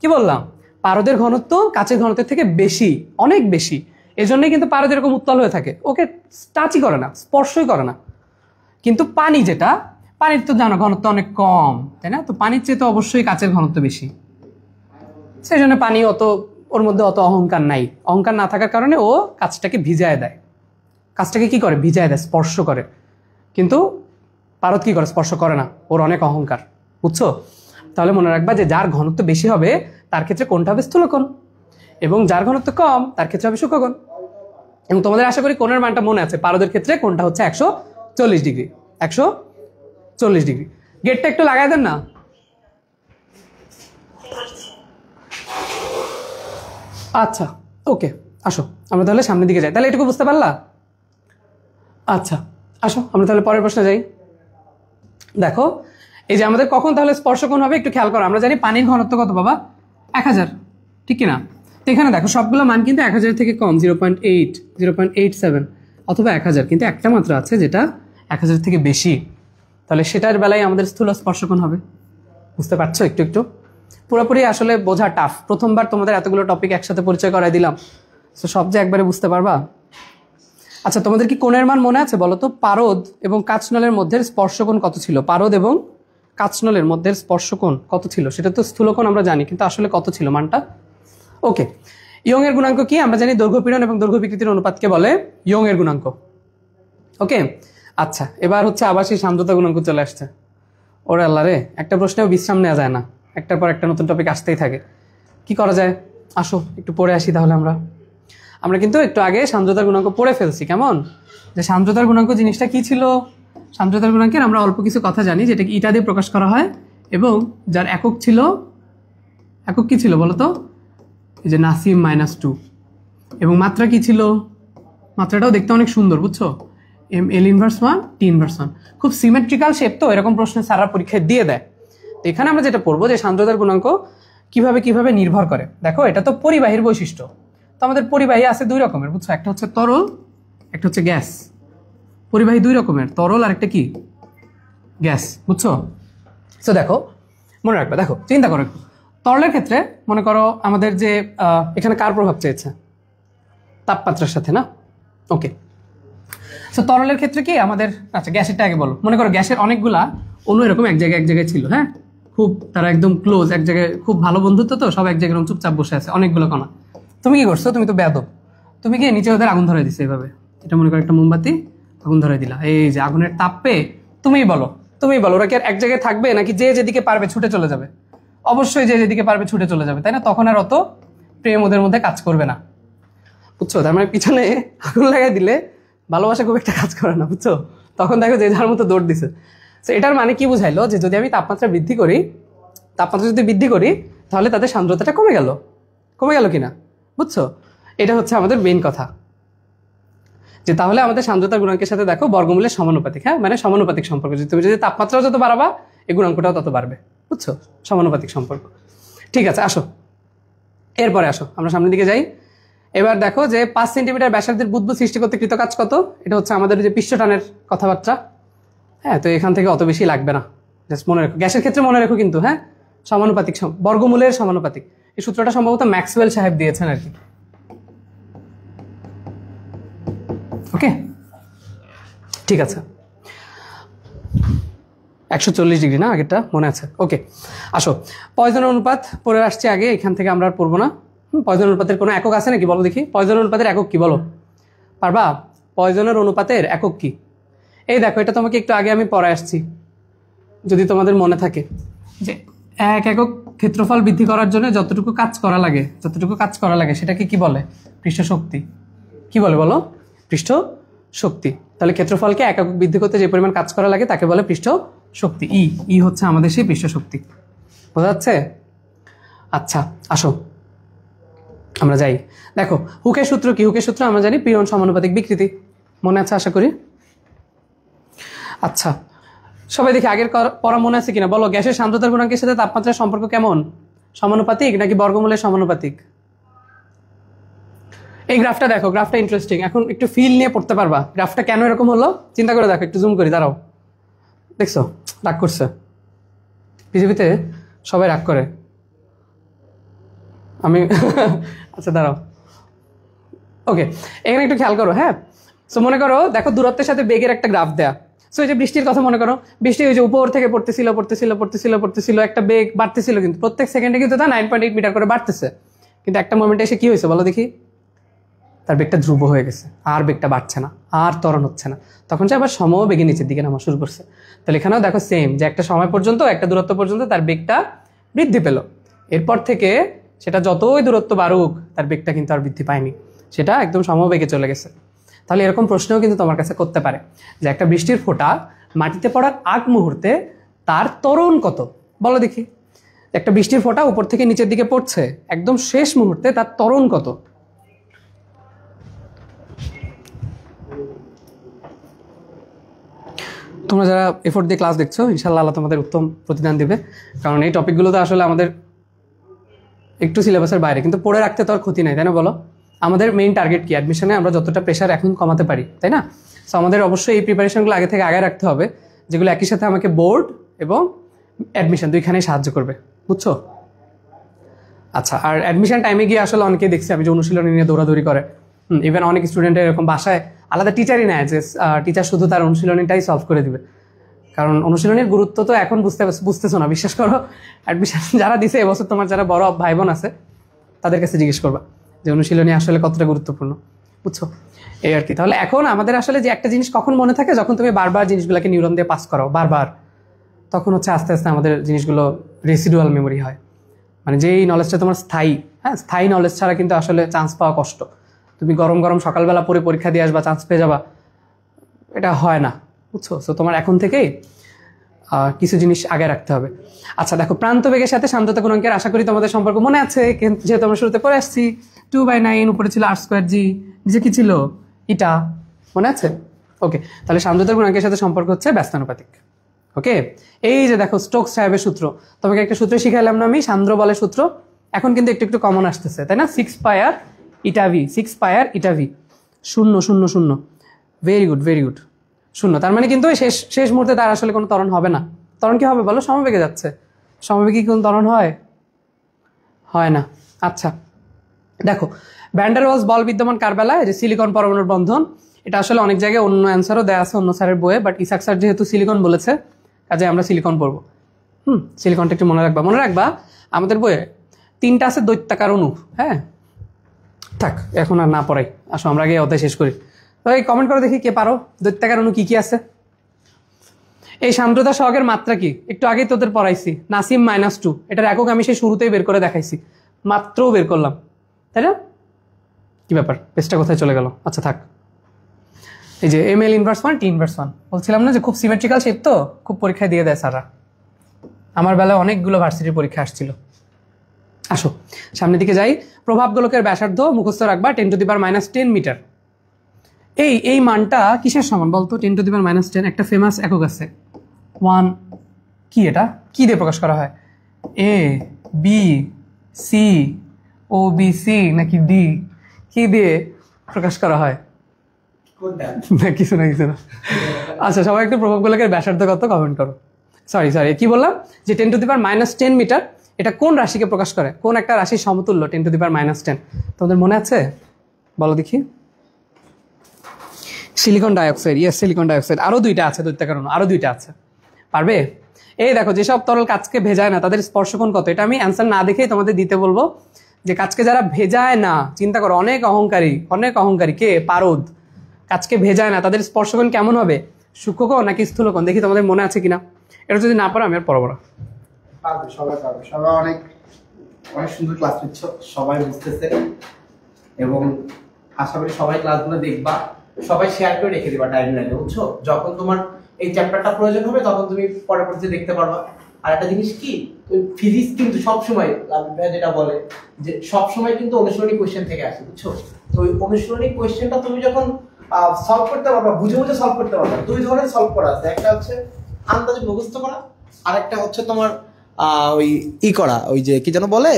কি বললাম? পারদের ঘনত্ব কাচের ঘনত্বের থেকে বেশি, অনেক বেশি। এজন্যই কিন্তু পারদ এরকম উত্তাল হয়ে থাকে, ওকে টাচই করে না, স্পর্শই করে না। কিন্তু পানি যেটা, পানির তো জানো ঘনত্ব অনেক কম, তাই না? তো পানির চেয়ে তো অবশ্যই কাচের ঘনত্ব বেশি, সেই জন্য পানি অত, ওর মধ্যে অত অহংকার নাই। অহংকার না থাকার কারণে ও কাচটাকে ভিজায় দেয়, কাচটাকে কি করে? ভিজায় দেয়, স্পর্শ করে। কিন্তু পারদ কি করে? স্পর্শ করে না, ওর অনেক অহংকার। বুঝছো? তাহলে মনে রাখবা যে যার ঘনত্ব বেশি হবে তার ক্ষেত্রে কোনটা হবে? স্থূলকোণ। এবং যার ঘনত্ব কম তার ক্ষেত্রে হবে সূক্ষ্মকোণ। এবং তোমাদের আশা করি কোণের মানটা মনে আছে। পারদের ক্ষেত্রে কোণটা হচ্ছে 140 ডিগ্রি। 140 ডিগ্রি। গেটটা একটু লাগাই দেন না। আচ্ছা, ওকে, আসো আমরা তাহলে সামনের দিকে যাই। তাহলে এটুকু বুঝতে পারলা? আচ্ছা, আসো আমরা তাহলে পরের প্রশ্নে যাই। দেখো, এই যে আমাদের কখন তাহলে স্পর্শকোণ হবে একটু খেয়াল করো। আমরা জানি পানির ঘনত্ব কত বাবা? 1000, ঠিক কিনা? তো এখানে দেখো সবগুলো মান কিন্তু 1000 থেকে কম, 0.8, 0.87 অথবা 1000, কিন্তু একটা মাত্র আছে যেটা 1000 থেকে বেশি। তাহলে সেটার বেলায় আমাদের স্থূল স্পর্শকোণ হবে। বুঝতে পারছো? একটু একটু পুরোপুরি আসলে বোঝা টাফ। প্রথমবার তোমাদের এতগুলো টপিক একসাথে পরিচয় করাই দিলাম, তো সব যে একবারে বুঝতে পারবা? আচ্ছা, তোমাদের কি কোণের মান মনে আছে বলো তো? পারদ এবং কাচনলের মধ্যে স্পর্শকোণ কত ছিল? পারদ এবং কাচনলের মধ্যে স্পর্শকোণ কত ছিল? সেটা তো স্থূলকোণ আমরা জানি, কিন্তু আসলে কত ছিল মানটা? ওকে, ইয়ং এর গুণাঙ্ক কি? আমরা জানি দৈর্ঘ্য পীড়ন এবং দৈর্ঘ্য বিকৃতির অনুপাতকে বলে ইয়ং এর গুণাঙ্ক। ওকে, আচ্ছা, এবার হচ্ছে আবার সেই সান্দ্রতা গুণাঙ্ক চলে আসছে। ওরে আল্লাহ রে, একটা প্রশ্নেও বিশ্রাম নেওয়া যায় না, একটার পর একটা নতুন টপিক আসতেই থাকে। কি করা যায়? আসো একটু পড়ে আসি তাহলে। আমরা কিন্তু একটু আগে সান্দ্রতার গুণাঙ্ক পড়ে ফেলছি। কেমন? যে সান্দ্রতার গুণাঙ্ক জিনিসটা কি ছিল? সান্দ্রতার গুণাঙ্কের আমরা অল্প কিছু কথা জানি, যেটাকে ইটা দিয়ে প্রকাশ করা হয়, এবং যার একক ছিল, একক কি ছিল বলতো? এই যে নাসিম -2। এবং মাত্রা কি ছিল? মাত্রাটাও দেখতে অনেক সুন্দর, বুঝছো? L−1 T−1, খুব সিমেট্রিক্যাল শেপ। তো এরকম প্রশ্ন সারা পরীক্ষায় দিয়ে দেয়। তো এখানে আমরা যেটা পড়বো যে সান্দ্রতার গুণাঙ্ক কিভাবে কিভাবে নির্ভর করে। দেখো, এটা তো পরিবাহীর বৈশিষ্ট্য। তো আমাদের পরিবাহী আছে দুই রকমের, বুঝছো? একটা হচ্ছে তরল, একটা হচ্ছে গ্যাস। পরিবাহী দুই রকমের, তরল আর একটা কি? গ্যাস, বুঝছো? তো দেখো, মনে রাখবে। দেখো, চিন্তা করো একটু। তরলের ক্ষেত্রে মনে করো আমাদের যে এখানে কার প্রভাব চেয়েছে? তাপমাত্রার সাথে, না? ওকে, তো তরলের ক্ষেত্রে কি আমাদের, আচ্ছা গ্যাসেরটা আগে বলো। মনে করো গ্যাসের অনেকগুলা অণু এরকম এক জায়গায় ছিল, হ্যাঁ, খুব তারা একদম ক্লোজ, এক জায়গায় খুব ভালো বন্ধুত্ব, তো সব এক জায়গায় চুপচাপ বসে আছে অনেকগুলো কণা। তুমি কি করছো? তুমি তো বেয়াদব। তুমি গিয়ে নিচে ওদের আগুন ধরাই দিছো এইভাবে। এটা মনে করো একটা মোমবাতি, আগুন ধরাই দিলা। এই যে আগুনের তাপ পেয়ে তুমিই বলো ওরা কি আর এক জায়গায় থাকবে, নাকি যে যেদিকে পারবে ছুটে চলে যাবে? অবশ্যই যে যেদিকে পারবে ছুটে চলে যাবে, তাই না? তখন আর অত প্রেম ওদের মধ্যে কাজ করবে না, বুঝছো? তার মানে পিছনে আগুন লাগাই দিলে ভালোবাসা খুব একটা কাজ করে না, বুঝছো? তখন দেখো যে যার মতো দৌড় দিছে। তো এটার মানে কি বুঝাইলো? যে যদি আমি তাপমাত্রা বৃদ্ধি করি তাহলে তাদের সান্দ্রতাটা কমে গেল কিনা, বুঝছো? এটা হচ্ছে আমাদের মেইন কথা, যে তাহলে আমাদের সান্দ্রতার গুণাঙ্কের সাথে দেখো বর্গমূলের সমানুপাতিক। হ্যাঁ, মানে সমানুপাতিক সম্পর্ক। তুমি যদি তাপমাত্রা যত বাড়াবা এই গুণাঙ্কটাও তত বাড়বে, বুঝছো? সমানুপাতিক সম্পর্ক। ঠিক আছে, আসো এরপরে আসো আমরা সামনের দিকে যাই। এবার দেখো যে 5 সেন্টিমিটার ব্যাসার্ধের বুদবুদ সৃষ্টি করতে কৃত কাজ কত? এটা হচ্ছে আমাদের যে পৃষ্ঠটানের কথাবার্তা। হ্যাঁ, তো এখান থেকে অত বেশি লাগবে না, জাস্ট মনে রেখো। গ্যাসের ক্ষেত্রে মনে রেখো কিন্তু, হ্যাঁ, সমানুপাতিক, বর্গমূলের সমানুপাতিক। এই সূত্রটা সম্ভবত ম্যাক্সওয়েল সাহেব দিয়েছেন আর কি। ওকে, ঠিক আছে। 140 ডিগ্রি না? আগেরটা মনে আছে? ওকে, আসো। পয়সনের অনুপাত পড়ে আসছে আগে, এখান থেকে আমরা আর পড়বো না। পয়সনের অনুপাতের কোনো একক আছে নাকি বলো দেখি? পয়সনের অনুপাতের একক কি বলো? পারবা? পয়সনের অনুপাতের একক কি? এই দেখো, এটা তোমাকে একটু আগে আমি পড়ে আসছি, যদি তোমাদের মনে থাকে, যে এক একক ক্ষেত্রফল বৃদ্ধি করার জন্য যতটুকু কাজ করা লাগে সেটাকে কি বলে? পৃষ্ঠ শক্তি। কি বলে বলো? পৃষ্ঠ শক্তি। তাহলে ক্ষেত্রফলকে এক একক বৃদ্ধি করতে যে পরিমাণ কাজ করা লাগে তাকে বলে পৃষ্ঠ শক্তি। ই হচ্ছে আমাদের সেই পৃষ্ঠ শক্তি। বোঝা যাচ্ছে? আচ্ছা, আসো আমরা যাই। দেখো, হুকের সূত্র কি? হুকের সূত্র আমরা জানি পীড়ন সমানুপাতিক বিকৃতি। মনে আছে আশা করি? আচ্ছা, সবাই দেখি আগের পড়া মনে আছে কিনা বলো। গ্যাসের সান্দ্রতার গুণাঙ্কের সাথে তাপমাত্রার সম্পর্ক কেমন? সমানুপাতিক নাকি বর্গমূলের সমানুপাতিক? এই গ্রাফটা দেখো, গ্রাফটা ইন্টারেস্টিং। এখন একটু ফিল নিয়ে পড়তে পারবা গ্রাফটা কেন এরকম হলো। চিন্তা করে দেখো, একটু জুম করি, দাঁড়াও। দেখছো রাগ করছে? পৃথিবীতে সবাই রাগ করে, আমি আচ্ছা দাঁড়াও, ওকে এখানে একটু খেয়াল করো। হ্যাঁ, সো মনে করো দেখো দূরত্বের সাথে বেগের একটা গ্রাফ দেয়া। সো এই যে বৃষ্টির কথা মনে করো, বৃষ্টি ওই যে উপর থেকে পড়তেছিল, একটা বেগ বাড়তেছিল, কিন্তু প্রত্যেক সেকেন্ডে কিন্তু তা 9.8 মিটার করে বাড়তেছে। কিন্তু একটা মোমেন্টে এসে কি হয়েছে বলো দেখি, তার বেগটা ধ্রুব হয়ে গেছে, আর বেগটা বাড়ছে না, আর ত্বরণ হচ্ছে না, তখন সে আবার সমবেগে নিচের দিকে নামা শুরু করছে। তাহলে এখানেও দেখো সেম, যে একটা সময় পর্যন্ত, একটা দূরত্ব পর্যন্ত তার বেগটা বৃদ্ধি পেল, এরপর থেকে সেটা যতই দূরত্ব বাড়ুক তার বেগটা কিন্তু আর বৃদ্ধি পায়নি, সেটা একদম সমবেগে চলে গেছে। তাহলে এরকম প্রশ্নও কিন্তু তোমার কাছে করতে পারে যে একটা বৃষ্টির ফোঁটা মাটিতে পড়ার আগ মুহূর্তে তার ত্বরণ কত, বলো দেখি। একটা বৃষ্টির ফোঁটা উপর থেকে নিচের দিকে পড়ছে, একদম শেষ মুহূর্তে তার ত্বরণ কত? তোমরা যারা এফোর্ট দিয়ে ক্লাস দেখছো, ইনশাআল্লাহ আল্লাহ তোমাদের উত্তম প্রতিদান দিবে, কারণ এই টপিকগুলো তো আসলে আমাদের একটু সিলেবাসের বাইরে, কিন্তু পড়ে রাখতে তো আর ক্ষতি নাই, তাই না বলো? আমাদের মেইন টার্গেট কি? অ্যাডমিশনে আমরা যতটা প্রেশার এখন কমাতে পারি, তাই না? সো আমাদের অবশ্যই এই প্রিপারেশনগুলো আগে থেকে আগে রাখতে হবে, যেগুলো একই সাথে আমাকে বোর্ড এবং অ্যাডমিশন দুইখানেই সাহায্য করবে, বুঝছো? আচ্ছা, আর অ্যাডমিশন টাইমে গিয়ে আসলে অনেকেই দেখছি আমি যে অনুশীলনী নিয়ে দৌড়াদৌড়ি করে, ইভেন অনেক স্টুডেন্টের এরকম বাসায় আলাদা টিচারই নেয়, যে টিচার শুধু তার অনুশীলনীটাই সলভ করে দিবে, কারণ অনুশীলনীর গুরুত্ব তো এখন বুঝতেছো না, বিশ্বাস করো। অ্যাডমিশন যারা দিছে এবছর, তোমার যারা বড় ভাই বোন আছে তাদের কাছে জিজ্ঞেস করবা যে অনুশীলনী আসলে কতটা গুরুত্বপূর্ণ, বুঝছো? এই আর কি। তাহলে এখন আমাদের আসলে যে একটা জিনিস কখন মনে থাকে, যখন তুমি বারবার জিনিসগুলোকে নিউরন দিয়ে পাস করো বারবার, তখন হচ্ছে আস্তে আস্তে আমাদের জিনিসগুলো রেসিডুয়াল মেমোরি হয়, মানে যেই নলেজটা তোমার স্থায়ী। হ্যাঁ, স্থায়ী নলেজ ছাড়া কিন্তু আসলে চান্স পাওয়া কষ্ট। তুমি গরম গরম সকালবেলা পরে পরীক্ষা দিয়ে আসবা, চান্স পেয়ে যাবা, এটা হয় না, বুঝছো? সো তোমার এখন থেকেই কিছু জিনিস আগে রাখতে হবে। আচ্ছা দেখো, প্রান্ত বেগের সাথে সান্দ্রতা গুণাঙ্কের আশা করি তোমাদের সম্পর্ক মনে আছে, যেহেতু আমরা শুরুতে পড়ে আসছি। 2/9 উপরে ছিল r²g, নিচে কি ছিল? ইটা, মনে আছে? ওকে, তাহলে সান্দ্রতা গুণাঙ্কের সাথে সম্পর্ক হচ্ছে ব্যস্তানুপাতিক। ওকে, এই যে দেখো স্টোকস সাহেবের সূত্র, তোমাকে একটা সূত্র শিখাইলাম না আমি, সান্দ্র বলের সূত্র, এখন কিন্তু একটু একটু কমন আসতেছে, তাই না? 6πr eta V, 6πr eta V, 0 0 0, very good very good, 0। তার মানে কিন্তু শেষ মুহূর্তে তার আসলে কোনো ত্বরণ হবে না। ত্বরণ কি হবে বলো? সমবেগে যাচ্ছে। সমবেগে কি কোনো ত্বরণ হয়? হয় না। আচ্ছা দেখো, ভ্যান ডার ওয়ালস বল বিদ্যমান কার বেলায়? যে সিলিকন পরমাণুর বন্ধন। এটা আসলে অনেক জায়গায় অন্য অ্যান্সারও দেওয়া আছে অন্য স্যারের বইয়ে, বাট ইসাক স্যার যেহেতু সিলিকন বলেছে, কাজে আমরা সিলিকন পড়বো। সিলিকনটা একটু মনে রাখবা আমাদের বইয়ে 3টা আছে দৈত্যাকার অণু। হ্যাঁ থাক, এখন আর না পড়াই, আসো আমরা আগে অধ্যায় শেষ করি। তো এই কমেন্ট করে দেখি কে পারো, দৈত্যাকার অণু কি কি আছে। এই সান্দ্রতা সহগের মাত্রা কি? একটু আগেই তোদের পড়াইছি, নাসিম -2, এটার একক আমি সেই শুরুতেই বের করে দেখাইছি, মাত্রও বের করলাম, তাই না? কি ব্যাপার, পেজটা কোথায় চলে গেল? আচ্ছা থাক, এই যে ml ইনভার্স 1 t ইনভার্স 1 বলছিলাম না, যে খুব সিমেট্রিক্যাল শেপ, তো খুব পরীক্ষায় দিয়ে দেয় স্যাররা। আমার বেলায় অনেকগুলো ভার্সিটির পরীক্ষা আসছিল। আসো সামনের দিকে যাই। প্রভাব গোলকের ব্যাসার্ধ মুখস্থ রাখবা 10⁻10 মিটার। এই মানটা কিসের সমান বলতো? 10⁻10 একটা ফেমাস একক আছে 1, কি এটা কি দিয়ে প্রকাশ করা হয়? A B C O B C নাকি ডি, কি দিয়ে প্রকাশ করা হয়? না কিছু না। আচ্ছা সবাই একটু প্রভাব গোলকের ব্যাসার্ধ কত কমেন্ট করো। সরি কি বললাম, যে 10⁻10 মিটার, এটা কোন রাশিকে প্রকাশ করে? কোন একটা রাশির সমতুল্য 10⁻10? তোমাদের মনে আছে? বলো দেখি। Silicon dioxide, yes silicon dioxide. আরো 2টা আছে দৈত্যাকার অণু, আরো 2টা আছে, পারবে? এই দেখো, যেসব তরল কাচকে ভেজায় না তাদের স্পর্শকোণ কত? এটা আমি অ্যান্সার না দেখেই তোমাদের দিতে বলবো, যে কাচকে যারা ভেজায় না, চিন্তা করো, অনেক অহংকারী কে? পারদ। কাচকে ভেজায় না, তাদের স্পর্শকোণ কেমন হবে? সূক্ষ্মকোণ নাকি স্থূলকোণ? দেখি তোমাদের মনে আছে কিনা। এটা যদি না পারো আমি আর পড়বো না। সবাই অনেক সুন্দর ক্লাস নিচ্ছ, সবাই বুঝতেছে, এবং আশা করি সবাই ক্লাসগুলো দেখবা, সবাই শেয়ার করে রেখে দিবা টাইমলাইনে, বুঝছো? যখন তোমার এই চ্যাপ্টারটা প্রয়োজন হবে তখন তুমি পরবর্তীতে দেখতে পারবা। আর একটা জিনিস কি, ফিজিক্স কিন্তু সবসময় যেটা বলে যে সবসময় কিন্তু অনুশীলনী কোয়েশ্চেন থেকে আসে, বুঝছো? তো ওই অনুশীলনী কোয়েশ্চেনটা তুমি যখন সলভ করতে পারবা, বুঝে সলভ করতে পারবা। 2 ধরনের সলভ করা আছে, একটা হচ্ছে আন্দাজে মুখস্থ করা, আর একটা হচ্ছে তোমার ওই করা, ওই যে কি যেন বলে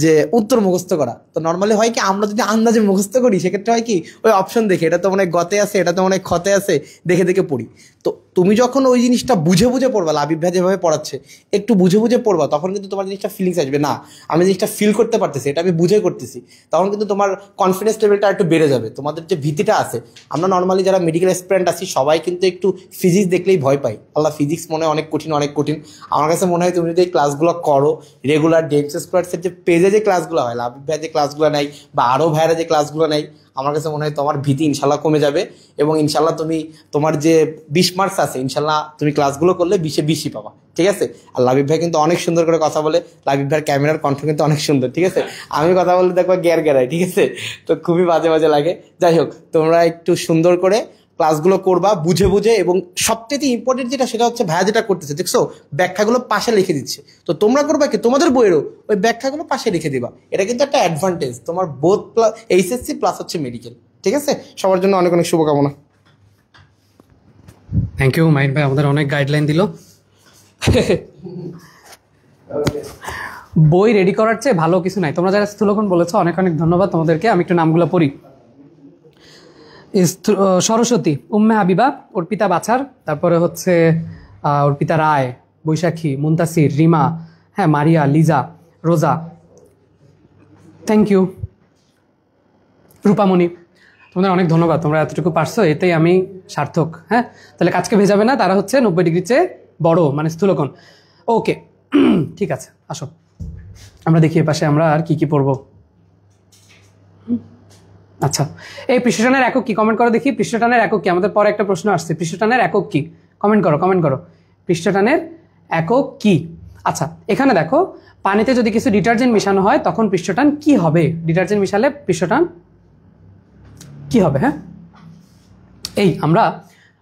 যে উত্তর মুখস্থ করা। তো নর্মালি হয় কি আমরা যদি আন্দাজে মুখস্থ করি সেক্ষেত্রে হয় কি ওই অপশন দেখে এটা তো মনে হয় গতে আছে, এটা তো মনে হয় ক্ষতে আছে, দেখে দেখে পড়ি। তো তুমি যখন ওই জিনিসটা বুঝে বুঝে পড়বা, লাবিব ভাই যেভাবে পড়াচ্ছে একটু বুঝে বুঝে পড়বা, তখন কিন্তু তোমার জিনিসটা ফিলিংস আসবে, না আমি জিনিসটা ফিল করতে পারতেছি, এটা আমি বুঝে করতেছি। তখন কিন্তু তোমার কনফিডেন্স লেভেলটা একটু বেড়ে যাবে। তোমাদের যে ভীতিটা আছে, আমরা নর্মালি যারা মেডিকেল স্টুডেন্ট আছি সবাই কিন্তু একটু ফিজিক্স দেখলেই ভয় পাই। আল্লাহ, ফিজিক্স মনে হয় অনেক কঠিন, অনেক কঠিন। আমার কাছে মনে হয় তুমি যদি এই ক্লাসগুলো করো রেগুলার, ডেমস স্কোয়ার্সের যে পেজে যে ক্লাসগুলো হয়, লাবিব ভাই যে ক্লাসগুলো নেয় বা আরও ভাইরা যে ক্লাসগুলো নেয়, আমার কাছে মনে হয় তোমার ভীতি ইনশাল্লাহ কমে যাবে এবং ইনশাল্লাহ তুমি তোমার যে 20 মার্কস আছে ইনশাল্লাহ তুমি ক্লাসগুলো করলে 20-এ 20ই পাবা, ঠিক আছে? আর লাবিব ভাই কিন্তু অনেক সুন্দর করে কথা বলে, লাবিব ভাইয়ের ক্যামেরার কণ্ঠ কিন্তু অনেক সুন্দর, ঠিক আছে? আমি কথা বললে দেখবা গেরায়, ঠিক আছে? তো খুবই বাজে বাজে লাগে। যাই হোক, তোমরা একটু সুন্দর করে ক্লাসগুলো করবা বুঝে বুঝে, এবং সবচেয়ে ইম্পর্টেন্ট যেটা সেটা হচ্ছে ভাইয়া যেটা করতেছে দেখছো, ব্যাখ্যাগুলো পাশে লিখে দিচ্ছে। তো তোমরা করবা কি, তোমাদের বইয়েরও ওই ব্যাখ্যাগুলো পাশে লিখে দিবা। এটা কিন্তু একটা অ্যাডভান্টেজ তোমার বোথ এইচএসসি প্লাস হচ্ছে মেডিকেল, ঠিক আছে? সবার জন্য অনেক অনেক শুভকামনা। থ্যাংক ইউ মাহিন ভাই, আমাদের অনেক গাইডলাইন দিল। বই রেডি করার চেয়ে ভালো কিছু নাই। তোমরা যারা স্থূলকোণ বলেছো অনেক অনেক ধন্যবাদ তোমাদেরকে। আমি একটু নামগুলো পড়ি। সরস্বতী, উম্মে হাবিবা, অর্পিতা বাছার, তারপরে হচ্ছে অর্পিতা রায়, বৈশাখী, মুন্তাসির, রিমা, হ্যাঁ মারিয়া, লিজা, রোজা, থ্যাংক ইউ, রূপামণি, তোমাদের অনেক ধন্যবাদ। তোমরা এতটুকু পারছো, এতেই আমি সার্থক। হ্যাঁ, তাহলে কাজকে ভেজাবে না, তারা হচ্ছে 90 ডিগ্রির চেয়ে বড়, মানে স্থূলকোণ। ওকে, ঠিক আছে, আসো আমরা দেখি এ পাশে আমরা আর কি কি পড়বো। আচ্ছা, এই পৃষ্ঠটানের একক কি? কমেন্ট করো দেখি, পৃষ্ঠটানের একক কি? আমাদের পরে একটা প্রশ্ন আসছে, পৃষ্ঠটানের একক কি? কমেন্ট করো, কমেন্ট করো, পৃষ্ঠটানের একক কি? আচ্ছা, এখানে দেখো, পানিতে যদি কিছু ডিটারজেন্ট মিশানো হয় তখন পৃষ্ঠটান কি হবে? ডিটারজেন্ট মিশালে পৃষ্ঠটান কি হবে? হ্যাঁ, এই আমরা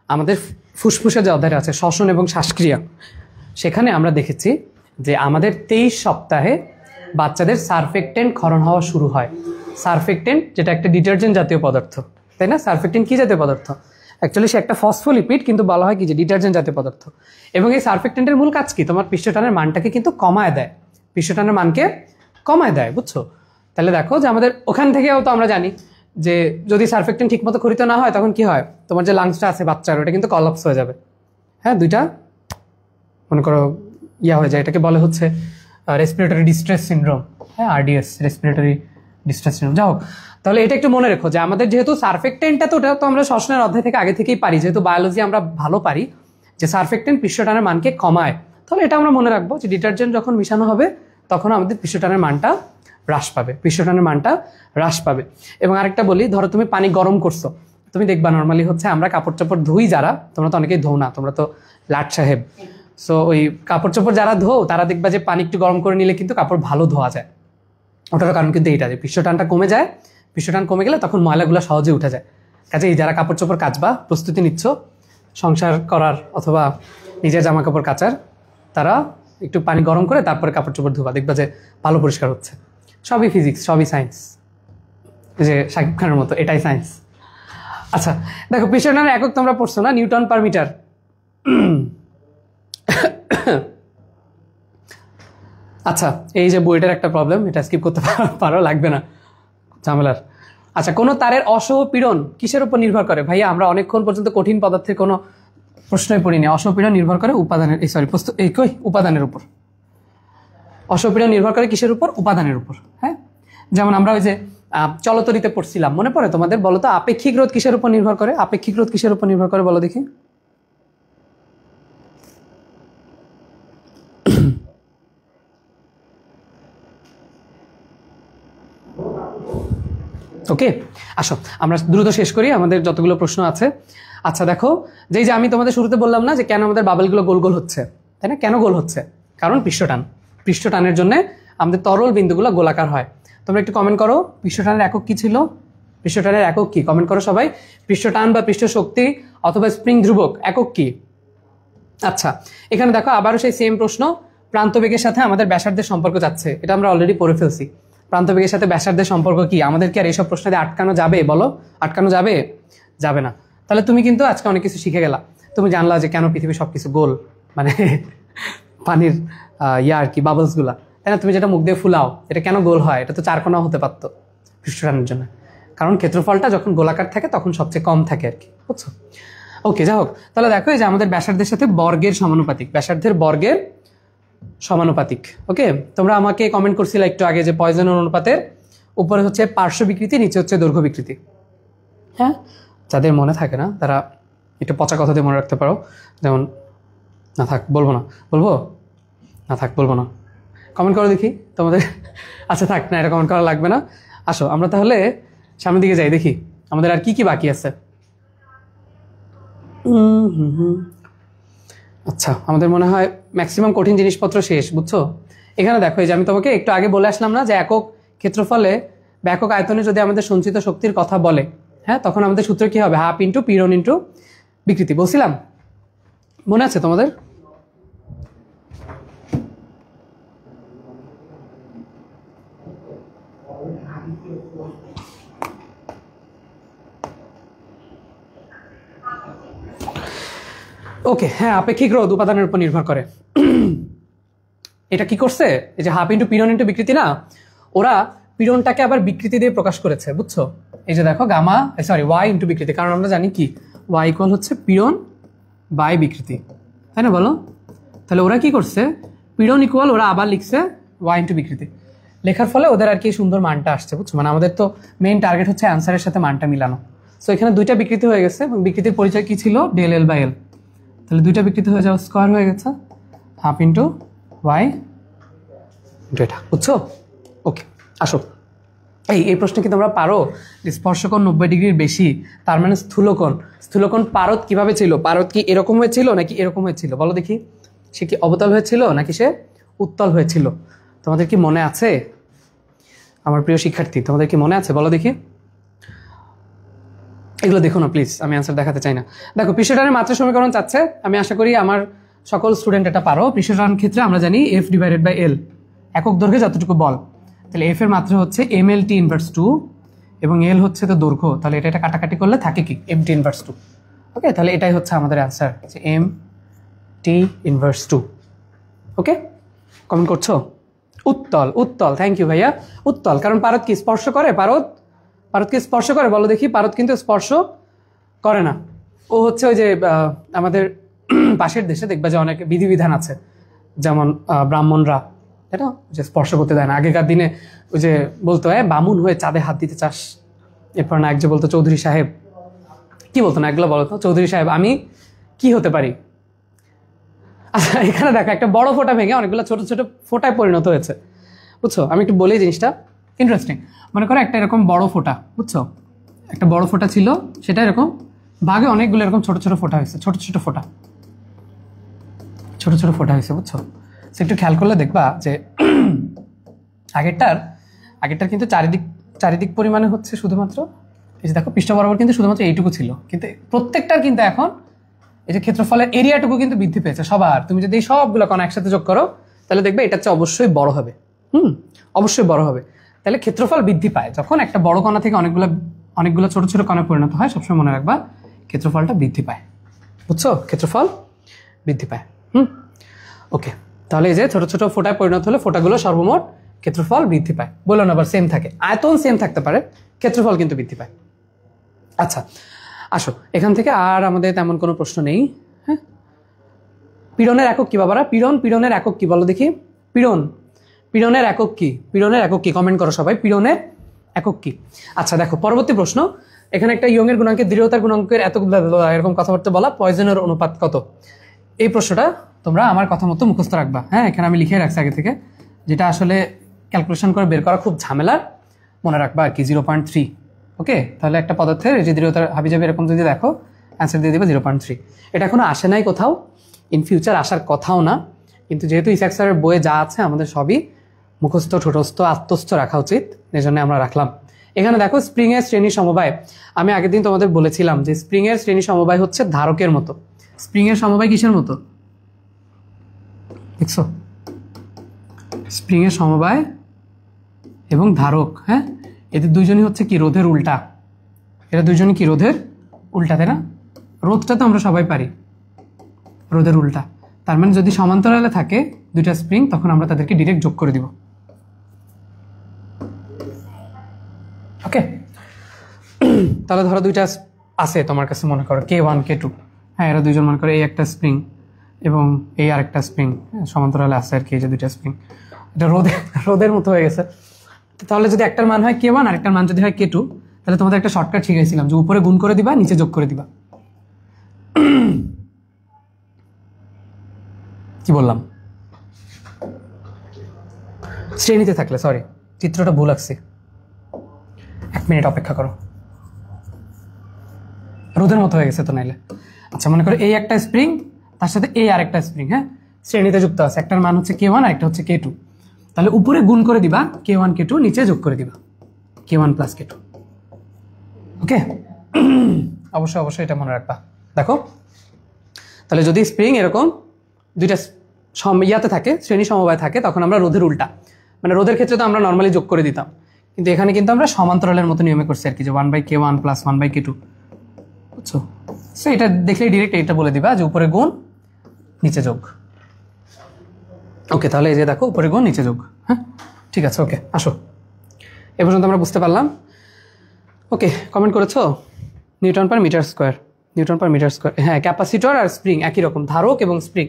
আমাদের ফুসফুসে যে অধ্যায় আছে শ্বসন এবং শ্বাসক্রিয়া, সেখানে আমরা দেখেছি যে আমাদের 23 সপ্তাহে বাচ্চাদের সারফেক্টেন্ট ক্ষরণ হওয়া শুরু হয়। সারফেক্টেন্ট যেটা একটা ডিটারজেন্ট জাতীয় পদার্থ, তাই না? সারফেক্টেন্ট কি জাতীয় পদার্থ? অ্যাকচুয়ালি সে একটা ফসফোলিপিড, কিন্তু বলা হয় কি যে ডিটারজেন্ট জাতীয় পদার্থ। এবং এই সারফেক্টেন্টের মূল কাজ কি? তোমার পৃষ্ঠটানের মানটাকে কিন্তু কমায় দেয়, পৃষ্ঠটানের মানকে কমায় দেয়, বুঝছো? তাহলে দেখো যে আমাদের ওখান থেকেও তো আমরা জানি যে যদি সারফেক্টেন্ট ঠিকমতো খরিত না হয় তখন কি হয়, তোমার যে লাংসটা আছে বাচ্চার ওটা কিন্তু কলাপস হয়ে যাবে। হ্যাঁ, দুইটা মনে করো হয়ে যায়, এটাকে বলে হচ্ছে রেসপিরেটরি ডিস্ট্রেস সিনড্রোম। হ্যাঁ, আরডিএস, রেসপিরেটরি ডিস্ট্রেস সিনড্রোম। যাও, তাহলে এটা একটু মনে রেখো যে আমাদের যেহেতু সারফেক্টেন্টটা তো ওটা তো আমরা শ্বসনের অধ্যায় থেকে আগে থেকেই পারি, যেহেতু বায়োলজি আমরা ভালো পারি যে সারফেক্টেন্ট পৃষ্ঠটানের মানকে কমায়। তাহলে এটা আমরা মনে রাখবো যে ডিটারজেন্ট যখন মিশানো হবে তখন আমাদের পৃষ্ঠটানের মানটা হ্রাস পাবে, পৃষ্ঠটানের মানটা হ্রাস পাবে। এবং আরেকটা বলি, ধরো তুমি পানি গরম করছো, তুমি দেখবা নর্মালি হচ্ছে আমরা কাপড় চাপড় ধুই যারা, তোমরা তো অনেকেই ধো না, তোমরা তো লাট সাহেব। সো ওই কাপড় চোপড় যারা ধো তারা দেখবা যে পানি একটু গরম করে নিলে কিন্তু কাপড় ভালো ধোয়া যায়। ওটার কারণ কিন্তু এইটা যে পৃষ্ঠটানটা কমে যায়, পৃষ্ঠটান কমে গেলে তখন ময়লাগুলো সহজে উঠে যায়। কাজেই যারা কাপড় চোপড় কাচবা, প্রস্তুতি নিচ্ছ সংসার করার অথবা নিজের জামা কাপড় কাচার, তারা একটু পানি গরম করে তারপরে কাপড় চোপড় ধোবা, দেখবা যে ভালো পরিষ্কার হচ্ছে। সবই ফিজিক্স, সবই সায়েন্স, যে শাকিব খানের মতো, এটাই সায়েন্স। আচ্ছা দেখো, পৃষ্ঠটানের একক তোমরা পড়ছো না, নিউটন পার মিটার। আচ্ছা, এই যে বইটার একটা প্রবলেম, এটা স্কিপ করতে পারো, লাগবে না, ঝামেলার। আচ্ছা, কোনো তারের অসহপীড়ন কিসের উপর নির্ভর করে? ভাইয়া আমরা অনেকক্ষণ পর্যন্ত কঠিন পদার্থের কোনো প্রশ্নই পড়িনি। অসহপীড়ন নির্ভর করে উপাদানের, উপাদানের উপর। অসহপীড়ন নির্ভর করে কিসের উপর? উপাদানের উপর। হ্যাঁ, যেমন আমরা ওই যে চলতরিতে পড়ছিলাম, মনে পড়ে তোমাদের? বলো তো, আপেক্ষিক রোধ কিসের উপর নির্ভর করে? আপেক্ষিক রোধ কিসের উপর নির্ভর করে বলো দেখি? ওকে, আসো আমরা দ্রুত শেষ করি, আমাদের যতগুলো প্রশ্ন আছে। আচ্ছা দেখো, যেই যে আমি তোমাদের শুরুতে বললাম না যে কেন আমাদের বাবেলগুলো গোল গোল হচ্ছে, তাই না? কেন গোল হচ্ছে? কারণ পৃষ্ঠটান। পৃষ্ঠটানের জন্য আমাদের তরল বিন্দুগুলো গোলাকার হয়। তোমরা একটু কমেন্ট করো, পৃষ্ঠটানের একক কি ছিল? পৃষ্ঠটানের একক কি? কমেন্ট করো সবাই। পৃষ্ঠটান বা পৃষ্ঠ শক্তি অথবা স্প্রিং ধ্রুবক একক কি? আচ্ছা, এখানে দেখো আবারও সেই সেম প্রশ্ন, প্রান্তবেগের সাথে আমাদের ব্যাসার্ধের সম্পর্ক যাচ্ছে, এটা আমরা অলরেডি পড়ে ফেলছি। প্রান্তবেগের সাথে ব্যাসার্ধের সম্পর্ক কি? আমাদের কি আর এইসব প্রশ্ন দিয়ে আটকানো যাবে? বলো, আটকানো যাবে? যাবে না। তাহলে তুমি কিন্তু আজকে অনেক কিছু শিখে গেলা। তুমি জানলা যে কেন পৃথিবী সবকিছু গোল, মানে পানির ইয়া আর কি বাবলসগুলা, তাই না? তুমি যেটা মুখ দিয়ে ফুলাও, এটা কেন গোল হয়? এটা তো চারকোনা হতে পারতো পৃষ্ঠটানের জন্য, কারণ ক্ষেত্রফলটা যখন গোলাকার থাকে তখন সবচেয়ে কম থাকে আর কি, বুঝছো? ওকে, যাই হোক, তাহলে দেখো এই যে আমাদের ব্যাসার্ধের সাথে বর্গের সমানুপাতিক, ব্যাসার্ধের বর্গের সমানুপাতিক। ওকে, তোমরা আমাকে কমেন্ট করছিলে একটু আগে যে পয়সনের অনুপাতের উপরে হচ্ছে পার্শ্ব বিকৃতি, নিচে হচ্ছে দৈর্ঘ্য বিকৃতি। হ্যাঁ, যাদের মনে থাকে না তারা একটু পচা কথা দিয়ে মনে রাখতে পারো, যেমন না থাক বলবো না, বলবো না থাক বলবো না, কমেন্ট করো দেখি তোমাদের। আচ্ছা থাক না, এটা কমেন্ট করা লাগবে না। আসো আমরা তাহলে সামনের দিকে যাই, দেখি আমাদের আর কি কি বাকি আছে। আচ্ছা, আমাদের মনে হয় ম্যাক্সিমাম কঠিন জিনিসপত্র শেষ, বুঝছো? এখানে দেখো এই যে আমি তোমাকে একটু আগে বলে আসলাম না যে একক ক্ষেত্রফলে বা একক আয়তনে যদি আমাদের সঞ্চিত শক্তির কথা বলে, হ্যাঁ, তখন আমাদের সূত্র কি হবে? হাফ ইন্টু পীড়ন ইন্টু বিকৃতি, বলছিলাম, মনে আছে তোমাদের? ওকে, হ্যাঁ, আপেক্ষিক রোধ উপাদানের উপর নির্ভর করে। এটা কি করছে? এই যে হাফ ইন্টু পীড়ন ইন্টু বিকৃতি না, ওরা পীড়নটাকে আবার বিকৃতি দিয়ে প্রকাশ করেছে, বুঝছো? এই যে দেখো গামা, সরি, ওয়াই ইন্টু বিকৃতি, কারণ আমরা জানি কি ওয়াই ইকুয়াল হচ্ছে পীড়ন বাই বিকৃতি, তাই না? বলো, তাহলে ওরা কি করছে? পীড়ন ইকুয়াল ওরা আবার লিখছে ওয়াই ইন্টু বিকৃতি, লেখার ফলে ওদের আর কি সুন্দর মানটা আসছে, বুঝছো? মানে আমাদের তো মেইন টার্গেট হচ্ছে অ্যান্সারের সাথে মানটা মিলানো। সো এখানে দুইটা বিকৃতি হয়ে গেছে এবং বিকৃতির পরিচয় কি ছিল? Del L by L. তাহলে দুইটা বিকৃতি হয়ে যাওয়া স্কোয়ার হয়ে গেছে, হাফ ইন্টু ওয়াই ইন্টু এটা, বুঝছো? ওকে, আসো এই প্রশ্ন কি তোমরা পারো? স্পর্শকোণ 90 ডিগ্রির বেশি, তার মানে স্থূলকোণ। স্থূলকোণ পারদ কিভাবে ছিল? পারদ কি এরকম হয়েছিল নাকি এরকম হয়েছিল? বলো দেখি, সে কি অবতল হয়েছিল নাকি সে উত্তল হয়েছিল? তোমাদের কি মনে আছে? আমার প্রিয় শিক্ষার্থী, তোমাদের কি মনে আছে? বলো দেখি। এগুলো দেখো না প্লিজ, আমি অ্যান্সার দেখাতে চাই না। দেখো, পৃষ্ঠটানের মাত্রা সমীকরণ চাচ্ছে, আমি আশা করি আমার সকল স্টুডেন্ট এটা পারো। পৃষ্ঠটান ক্ষেত্রে আমরা জানি এফ ডিভাইডেড বাই এল, একক দৈর্ঘ্যে যতটুকু বল, তাহলে এফ এর মাত্রা হচ্ছে এম এল টি ইনভার্স 2 এবং এল হচ্ছে তো দৈর্ঘ্য, তাহলে এটা কাটাকাটি করলে থাকে কি? M T inverse 2। ওকে, তাহলে এটাই হচ্ছে আমাদের অ্যান্সার, যে এম টি ইনভার্স 2। ওকে, কমেন্ট করছো? উত্তল, উত্তল, থ্যাংক ইউ ভাইয়া। উত্তল, কারণ পারদ কি স্পর্শ করে? পারদকে স্পর্শ করে? বলো দেখি, পারদ কিন্তু স্পর্শ করে না। ও হচ্ছে ওই যে আমাদের পাশের দেশে দেখবা যে অনেক বিধিবিধান আছে, যেমন ব্রাহ্মণরা এটা যে স্পর্শ করতে দেয় না। আগেকার দিনে ওই যে বলতো বামুন হয়ে চাঁদে হাত দিতে চাস, এরপর না এক যে বলতো চৌধুরী সাহেব, কি বলতো না এগুলো বলতো? চৌধুরী সাহেব আমি কি হতে পারি? আচ্ছা, এখানে দেখো একটা বড় ফোঁটা ভেঙে অনেকগুলো ছোট ছোট ফোঁটায় পরিণত হয়েছে, বুঝছো? আমি একটু বলি জিনিসটা, ইন্টারেস্টিং। মনে করো একটা এরকম বড় ফোঁটা, বুঝছো? একটা বড় ফোঁটা ছিল, সেটা এরকম ভাগে অনেকগুলো এরকম ছোট ছোট ফোঁটা হয়েছে, ছোট ছোট ফোঁটা, ছোট ছোট ফোঁটা হয়েছে, বুঝছো? সে একটু খেয়াল করলে দেখবা যে আগেরটার কিন্তু চারিদিক পরিমাণে হচ্ছে শুধুমাত্র এই যে দেখো পৃষ্ঠ বরাবর কিন্তু শুধুমাত্র এইটুকু ছিল, কিন্তু প্রত্যেকটার কিন্তু এখন এই যে ক্ষেত্রফলের এরিয়াটুকু কিন্তু বৃদ্ধি পেয়েছে সবার। তুমি যদি এই সবগুলো কণা একসাথে যোগ করো তাহলে দেখবে এটা হচ্ছে অবশ্যই বড় হবে, অবশ্যই বড় হবে। তাহলে ক্ষেত্রফল বৃদ্ধি পায় যখন একটা বড় কণা থেকে অনেকগুলো ছোট ছোট কণায় পরিণত হয়। সবসময় মনে রাখবা ক্ষেত্রফলটা বৃদ্ধি পায়, বুঝছো? ক্ষেত্রফল বৃদ্ধি পায়। ওকে, তাহলে এই যে ছোট ছোট ফোঁটায় পরিণত হলে ফোঁটাগুলো সর্বমোট ক্ষেত্রফল বৃদ্ধি পায়। বললো না আবার সেম থাকে, আয়তন সেম থাকতে পারে, ক্ষেত্রফল কিন্তু বৃদ্ধি পায়। আচ্ছা আসো, এখান থেকে আর আমাদের তেমন কোনো প্রশ্ন নেই। হ্যাঁ, পীড়নের একক কি বাবারা? পীড়নের একক কি বলো দেখি? পীড়নের একক কি? পীড়নের একক কি? কমেন্ট করো সবাই, পীড়নের একক কি? আচ্ছা দেখো, পরবর্তী প্রশ্ন, এখানে একটা ইয়ংয়ের গুণাঙ্কের দৃঢ়তার গুণাঙ্কের এতক এরকম কথাবার্তা বলা, পয়জনের অনুপাত কত? এই প্রশ্নটা তোমরা আমার কথা মতো মুখস্থ রাখবা। হ্যাঁ, এখানে আমি লিখে রাখছি আগে থেকে, যেটা আসলে ক্যালকুলেশন করে বের করা খুব ঝামেলার, মনে রাখবা আর কি 0.3। ওকে, তাহলে একটা পদার্থের এই যে দৃঢ়তার হাবিজাবি এরকম যদি দেখো, অ্যান্সার দিয়ে দেবে 0.3। এটা এখনো আসে নাই কোথাও, ইন ফিউচার আসার কথাও না, কিন্তু যেহেতু ইসাক স্যারের বইয়ে যা আছে আমাদের সবই মুখস্থ ঠোঁটস্থ আত্মস্থ রাখা উচিত, এজন্য আমরা রাখলাম। এখানে দেখো স্প্রিংয়ের শ্রেণী সমবায়, আমি আগের দিন তোমাদের বলেছিলাম যে স্প্রিংয়ের শ্রেণী সমবায় হচ্ছে ধারকের মতো। স্প্রিংয়ের সমবায় কিসের মতো দেখছো? স্প্রিংয়ের সমবায় এবং ধারক, হ্যাঁ, এদের দুইজনই হচ্ছে কি রোধের উল্টা। এরা দুইজনই কি রোধের উল্টা, তাই না? রোধটা তো আমরা সবাই পারি, রোধের উল্টা। তার মানে যদি সমান্তরালে থাকে দুইটা স্প্রিং, তখন আমরা তাদেরকে ডিরেক্ট যোগ করে দিব। ওকে, তাহলে ধরো দুইটা আছে তোমার কাছে, মনে করো K1 K2, হ্যাঁ এরা দুইজন মনে করো এই একটা স্প্রিং এবং এই আরেকটা স্প্রিং সমান্তরালে আছে আর কি, এই যে দুইটা স্প্রিং, এটা রোদের মতো হয়ে গেছে। তাহলে যদি একটার মান হয় K1 আর একটার মান যদি হয় K2, তাহলে তোমাদের একটা শর্টকাট শিখাইছিলাম যে উপরে গুণ করে দিবা, নিচে যোগ করে দিবা। কি বললাম? শ্রেণীতে থাকলে, সরি চিত্রটা ভুল আঁকছি, 1 মিনিট অপেক্ষা করো, রোদের মতো হয়ে গেছে তো নাইলে। আচ্ছা মনে করো এই একটা স্প্রিং, তার সাথে এই আরেকটা স্প্রিং, হ্যাঁ শ্রেণীতে যুক্ত আছে, একটার মান হচ্ছে K1 আর একটা হচ্ছে K2, তাহলে উপরে গুণ করে দিবা K1 K2, নিচে যোগ করে দিবা K1 + K2। ওকে, অবশ্যই অবশ্যই এটা মনে রাখবা। দেখো তাহলে যদি স্প্রিং এরকম দুইটা ইয়াতে থাকে, শ্রেণী সমবায় থাকে, তখন আমরা রোধের উল্টা, মানে রোধের ক্ষেত্রে তো আমরা নর্মালি যোগ করে দিতাম, কিন্তু এখানে কিন্তু আমরা সমান্তরালের মতো নিয়মে করছি আর কি, যে 1/K1 + 1/K2, বুঝছো? সো এটা দেখলেই ডিরেক্ট এটা বলে দিবা যে উপরে গুণ নিচে যোগ। ওকে, তাহলে এই যে দেখো উপরে গুণ নিচে যোগ, হ্যাঁ ঠিক আছে। ওকে আসো, এ পর্যন্ত আমরা বুঝতে পারলাম। ওকে, কমেন্ট করেছো Nm/m², Nm/m², হ্যাঁ ক্যাপাসিটর আর স্প্রিং একই রকম, ধারক এবং স্প্রিং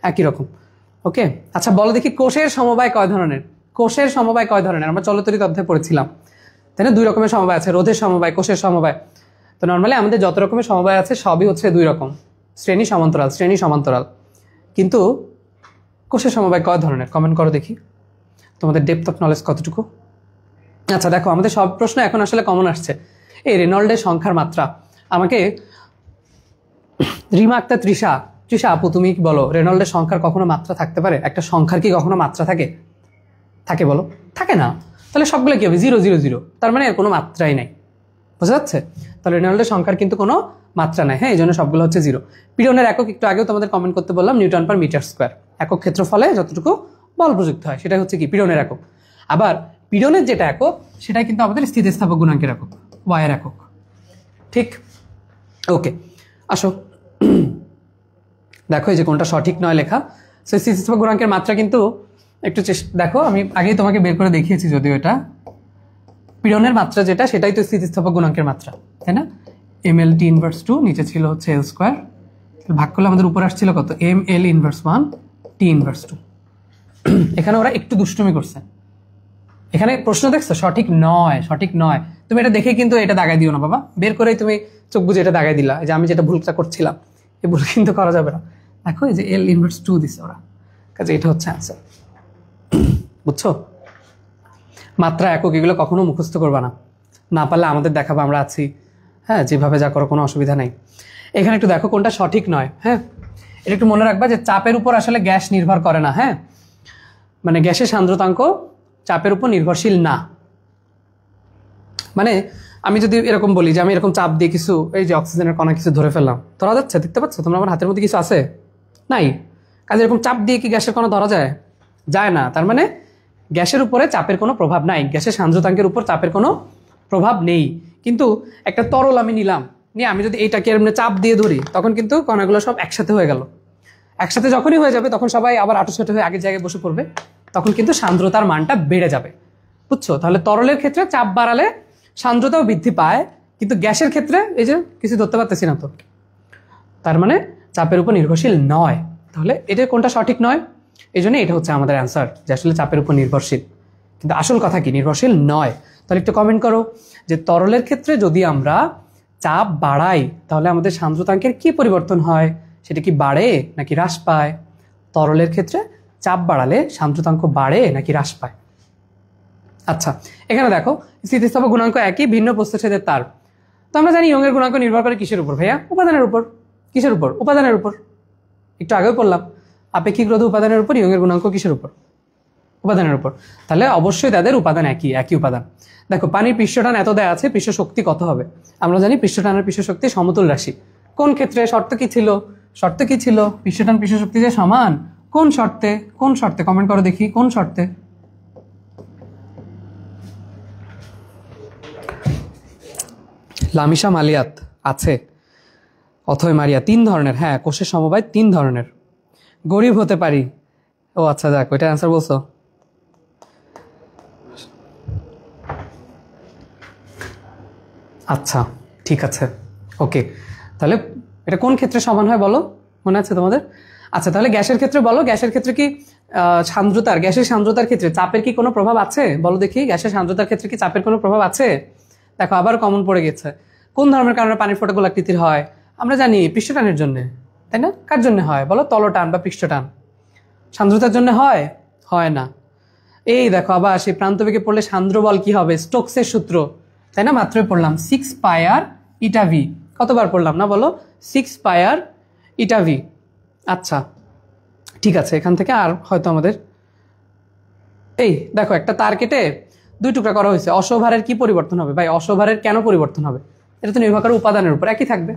একই রকম। ওকে, আচ্ছা বলো দেখি কোষের সমবায় কয় ধরনের? কোষের সমবায় কয় ধরনের? আমরা চলতরিত অধ্যায়ে পড়েছিলাম, তাই না? 2 রকমের সমবায় আছে, রোধের সমবায়, কোষের সমবায়। তো নর্মালি আমাদের যত রকমের সমবায় আছে সবই হচ্ছে 2 রকম, শ্রেণী সমান্তরাল, শ্রেণী সমান্তরাল। কিন্তু কোষের সমবায় কয় ধরনের? কমেন্ট করো দেখি তোমাদের ডেপথ অফ নলেজ কতটুকু। আচ্ছা দেখো, আমাদের সব প্রশ্ন এখন আসলে কমন আসছে। এই রেনল্ডের সংখ্যার মাত্রা, আমাকে রিমা আক্তার তৃষা আপু তুমি কি বলো, রেনল্ডের সংখ্যার কখনো মাত্রা থাকতে পারে? একটা সংখ্যার কি কখনো মাত্রা থাকে? থাকে বলো? থাকে না। তাহলে সবগুলো কি হবে? 0 0 0, তার মানে এর কোনো মাত্রাই নাই, বোঝা যাচ্ছে? তাহলে রেনল্ডের সংখ্যার কিন্তু কোনো মাত্রা নাই, হ্যাঁ এই জন্য সবগুলো হচ্ছে 0। পীড়নের একক একটু আগেও তোমাদের কমেন্ট করতে বললাম, Nm/m², একক ক্ষেত্রফলে যতটুকু বল প্রযুক্ত হয় সেটা হচ্ছে কি পীড়নের একক। আবার পীড়নের যেটা একক সেটাই কিন্তু আমাদের স্থিতিস্থাপক গুণাঙ্কের একক, ওয়াইয়ের একক, ঠিক? ওকে আসো, দেখো এই যে কোনটা সঠিক নয় লেখা। সো স্থিতিস্থাপক গুণাঙ্কের মাত্রা কিন্তু একটু দেখো, আমি আগেই তোমাকে বের করে দেখিয়েছি, যদিও এটা পীড়নের মাত্রা যেটা সেটাই তো স্থিতিস্থাপক গুণাঙ্কের মাত্রা, তাই না? mL/T−2, নিচে ছিল হচ্ছে L², ভাগ করলে আমাদের উপর আসছিল কত? mL−1 T−2। এখানে ওরা একটু দুষ্টুমি করছে, এখানে প্রশ্ন দেখছো সঠিক নয়, সঠিক নয়। তুমি এটা দেখে কিন্তু এটা দাগাই দিও না বাবা, বের করেই তুমি চোখ বুঝে এটা দাগাই দিলা, যে আমি যেটা ভুলটা করছিলাম, এই ভুল কিন্তু করা যাবে না। দেখো এই যে L−2 দিছে ওরা, কাজে এটা হচ্ছে আনসার, বুঝছো? মাত্রা একক এগুলো কখনো মুখস্থ করবা না, না পারলে আমাদের দেখাবো, আমরা আছি, হ্যাঁ যেভাবে যা করো কোনো অসুবিধা নেই। এখানে একটু দেখো কোনটা সঠিক নয়, হ্যাঁ এটা একটু মনে রাখবা যে চাপের উপর আসলে গ্যাস নির্ভর করে না, হ্যাঁ মানে গ্যাসের সান্দ্রতাঙ্ক চাপের উপর নির্ভরশীল না। মানে আমি যদি এরকম বলি যে আমি এরকম চাপ দিয়ে কিছু, এই যে অক্সিজেনের কণা কিছু ধরে ফেললাম, ধরা যাচ্ছে? দেখতে পাচ্ছ তোমরা আমার হাতের মধ্যে কিছু আছে? নাই। কাজে এরকম চাপ দিয়ে কি গ্যাসের কণা ধরা যায়? যায় না। তার মানে গ্যাসের উপরে চাপের কোনো প্রভাব নাই, গ্যাসের সান্দ্রতাঙ্কের উপর চাপের কোনো প্রভাব নেই। কিন্তু একটা তরল আমি নিলাম, নিয়ে আমি যদি এইটাকে এমনি চাপ দিয়ে ধরি, তখন কিন্তু কণাগুলো সব একসাথে হয়ে গেল। একসাথে যখনই হয়ে যাবে তখন সবাই আবার আটোসাটো হয়ে আগের জায়গায় বসে পড়বে, তখন কিন্তু সান্দ্রতার মানটা বেড়ে যাবে, বুঝছো? তাহলে তরলের ক্ষেত্রে চাপ বাড়ালে সান্দ্রতাও বৃদ্ধি পায়, কিন্তু গ্যাসের ক্ষেত্রে এই যে কিছু ধরতে পারতেছি না তো, তার মানে চাপের উপর নির্ভরশীল নয়। তাহলে এটা কোনটা সঠিক নয়? এই জন্য এটা হচ্ছে আমাদের অ্যান্সার, যে আসলে চাপের উপর নির্ভরশীল, কিন্তু আসল কথা কি নির্ভরশীল নয়। তাহলে একটু কমেন্ট করো যে তরলের ক্ষেত্রে যদি আমরা চাপ বাড়াই তাহলে আমাদের সান্দ্রতাঙ্কের কি পরিবর্তন হয়? সেটা কি বাড়ে নাকি হ্রাস পায়? তরলের ক্ষেত্রে চাপ বাড়ালে সান্দ্রতাঙ্ক বাড়ে নাকি হ্রাস পায়? আচ্ছা এখানে দেখো স্থিতিস্থাপক গুণাঙ্ক একই, ভিন্ন প্রস্থচ্ছেদের তার। তো আমরা জানি ইয়ংয়ের গুণাঙ্ক নির্ভর করে কিসের উপর ভাইয়া? উপাদানের উপর। কিসের উপর? উপাদানের উপর। একটু আগেও বললাম আপেক্ষিক রোধ উপাদানের উপর, ইয়ংয়ের গুণাঙ্ক কিসের উপর? উপাদানের উপর। তাহলে অবশ্যই তাদের উপাদান একই, একই উপাদান। দেখো পানির পৃষ্ঠটান এত দেয়া আছে, পৃষ্ঠ শক্তি কত হবে? আমরা জানি পৃষ্ঠটানের পৃষ্ঠ শক্তি সমতুল রাশি। কোন ক্ষেত্রে? শর্ত কি ছিল? শর্ত কি ছিল? পৃষ্ঠটান পৃষ্ঠ শক্তি যে সমান। কোন শর্তে? কোন শর্তে? কমেন্ট করো দেখি কোন শর্তে? লামিশা মালিয়াত আছে, অথয় মারিয়া। 3 ধরনের, হ্যাঁ কোষের সমবায় 3 ধরনের। গরিব হতে পারি। ও আচ্ছা, যাক, ওইটা অ্যান্সার বলছো। আচ্ছা ঠিক আছে, ওকে। তাহলে এটা কোন ক্ষেত্রে সমান হয় বলো, মনে আছে তোমাদের? আচ্ছা, তাহলে গ্যাসের ক্ষেত্রে বলো, গ্যাসের ক্ষেত্রে কি গ্যাসের সান্দ্রতার ক্ষেত্রে চাপের কি কোনো প্রভাব আছে? বলো দেখি, গ্যাসের সান্দ্রতার ক্ষেত্রে কি চাপের কোনো প্রভাব আছে? দেখো, আবার কমন পড়ে গেছে। কোন ধর্মের কারণে পানির ফোঁটা গোলাকৃতির হয়? আমরা জানি পৃষ্ঠটানের জন্য, তাই না? কার জন্য হয় বলো, তলটান বা পৃষ্ঠটান? সান্দ্রতার জন্য হয়? হয় না। এই দেখো, আবার সেই প্রান্তবেগে পড়লে সান্দ্র বল কি হবে? স্টোকসের সূত্র, তাই না? মাত্রই পড়লাম 6 পাই/, কতবার পড়লাম না বলো? 6 পাই/। আচ্ছা ঠিক আছে, এখান থেকে আর হয়তো আমাদের এই দেখো একটা তার কেটে 2 টুকরা করা হয়েছে, অশ্বভারের কি পরিবর্তন হবে? ভাই, অশ্বভারের কেন পরিবর্তন হবে? এটা তো নির্ভর করে উপাদানের উপর, একই থাকবে।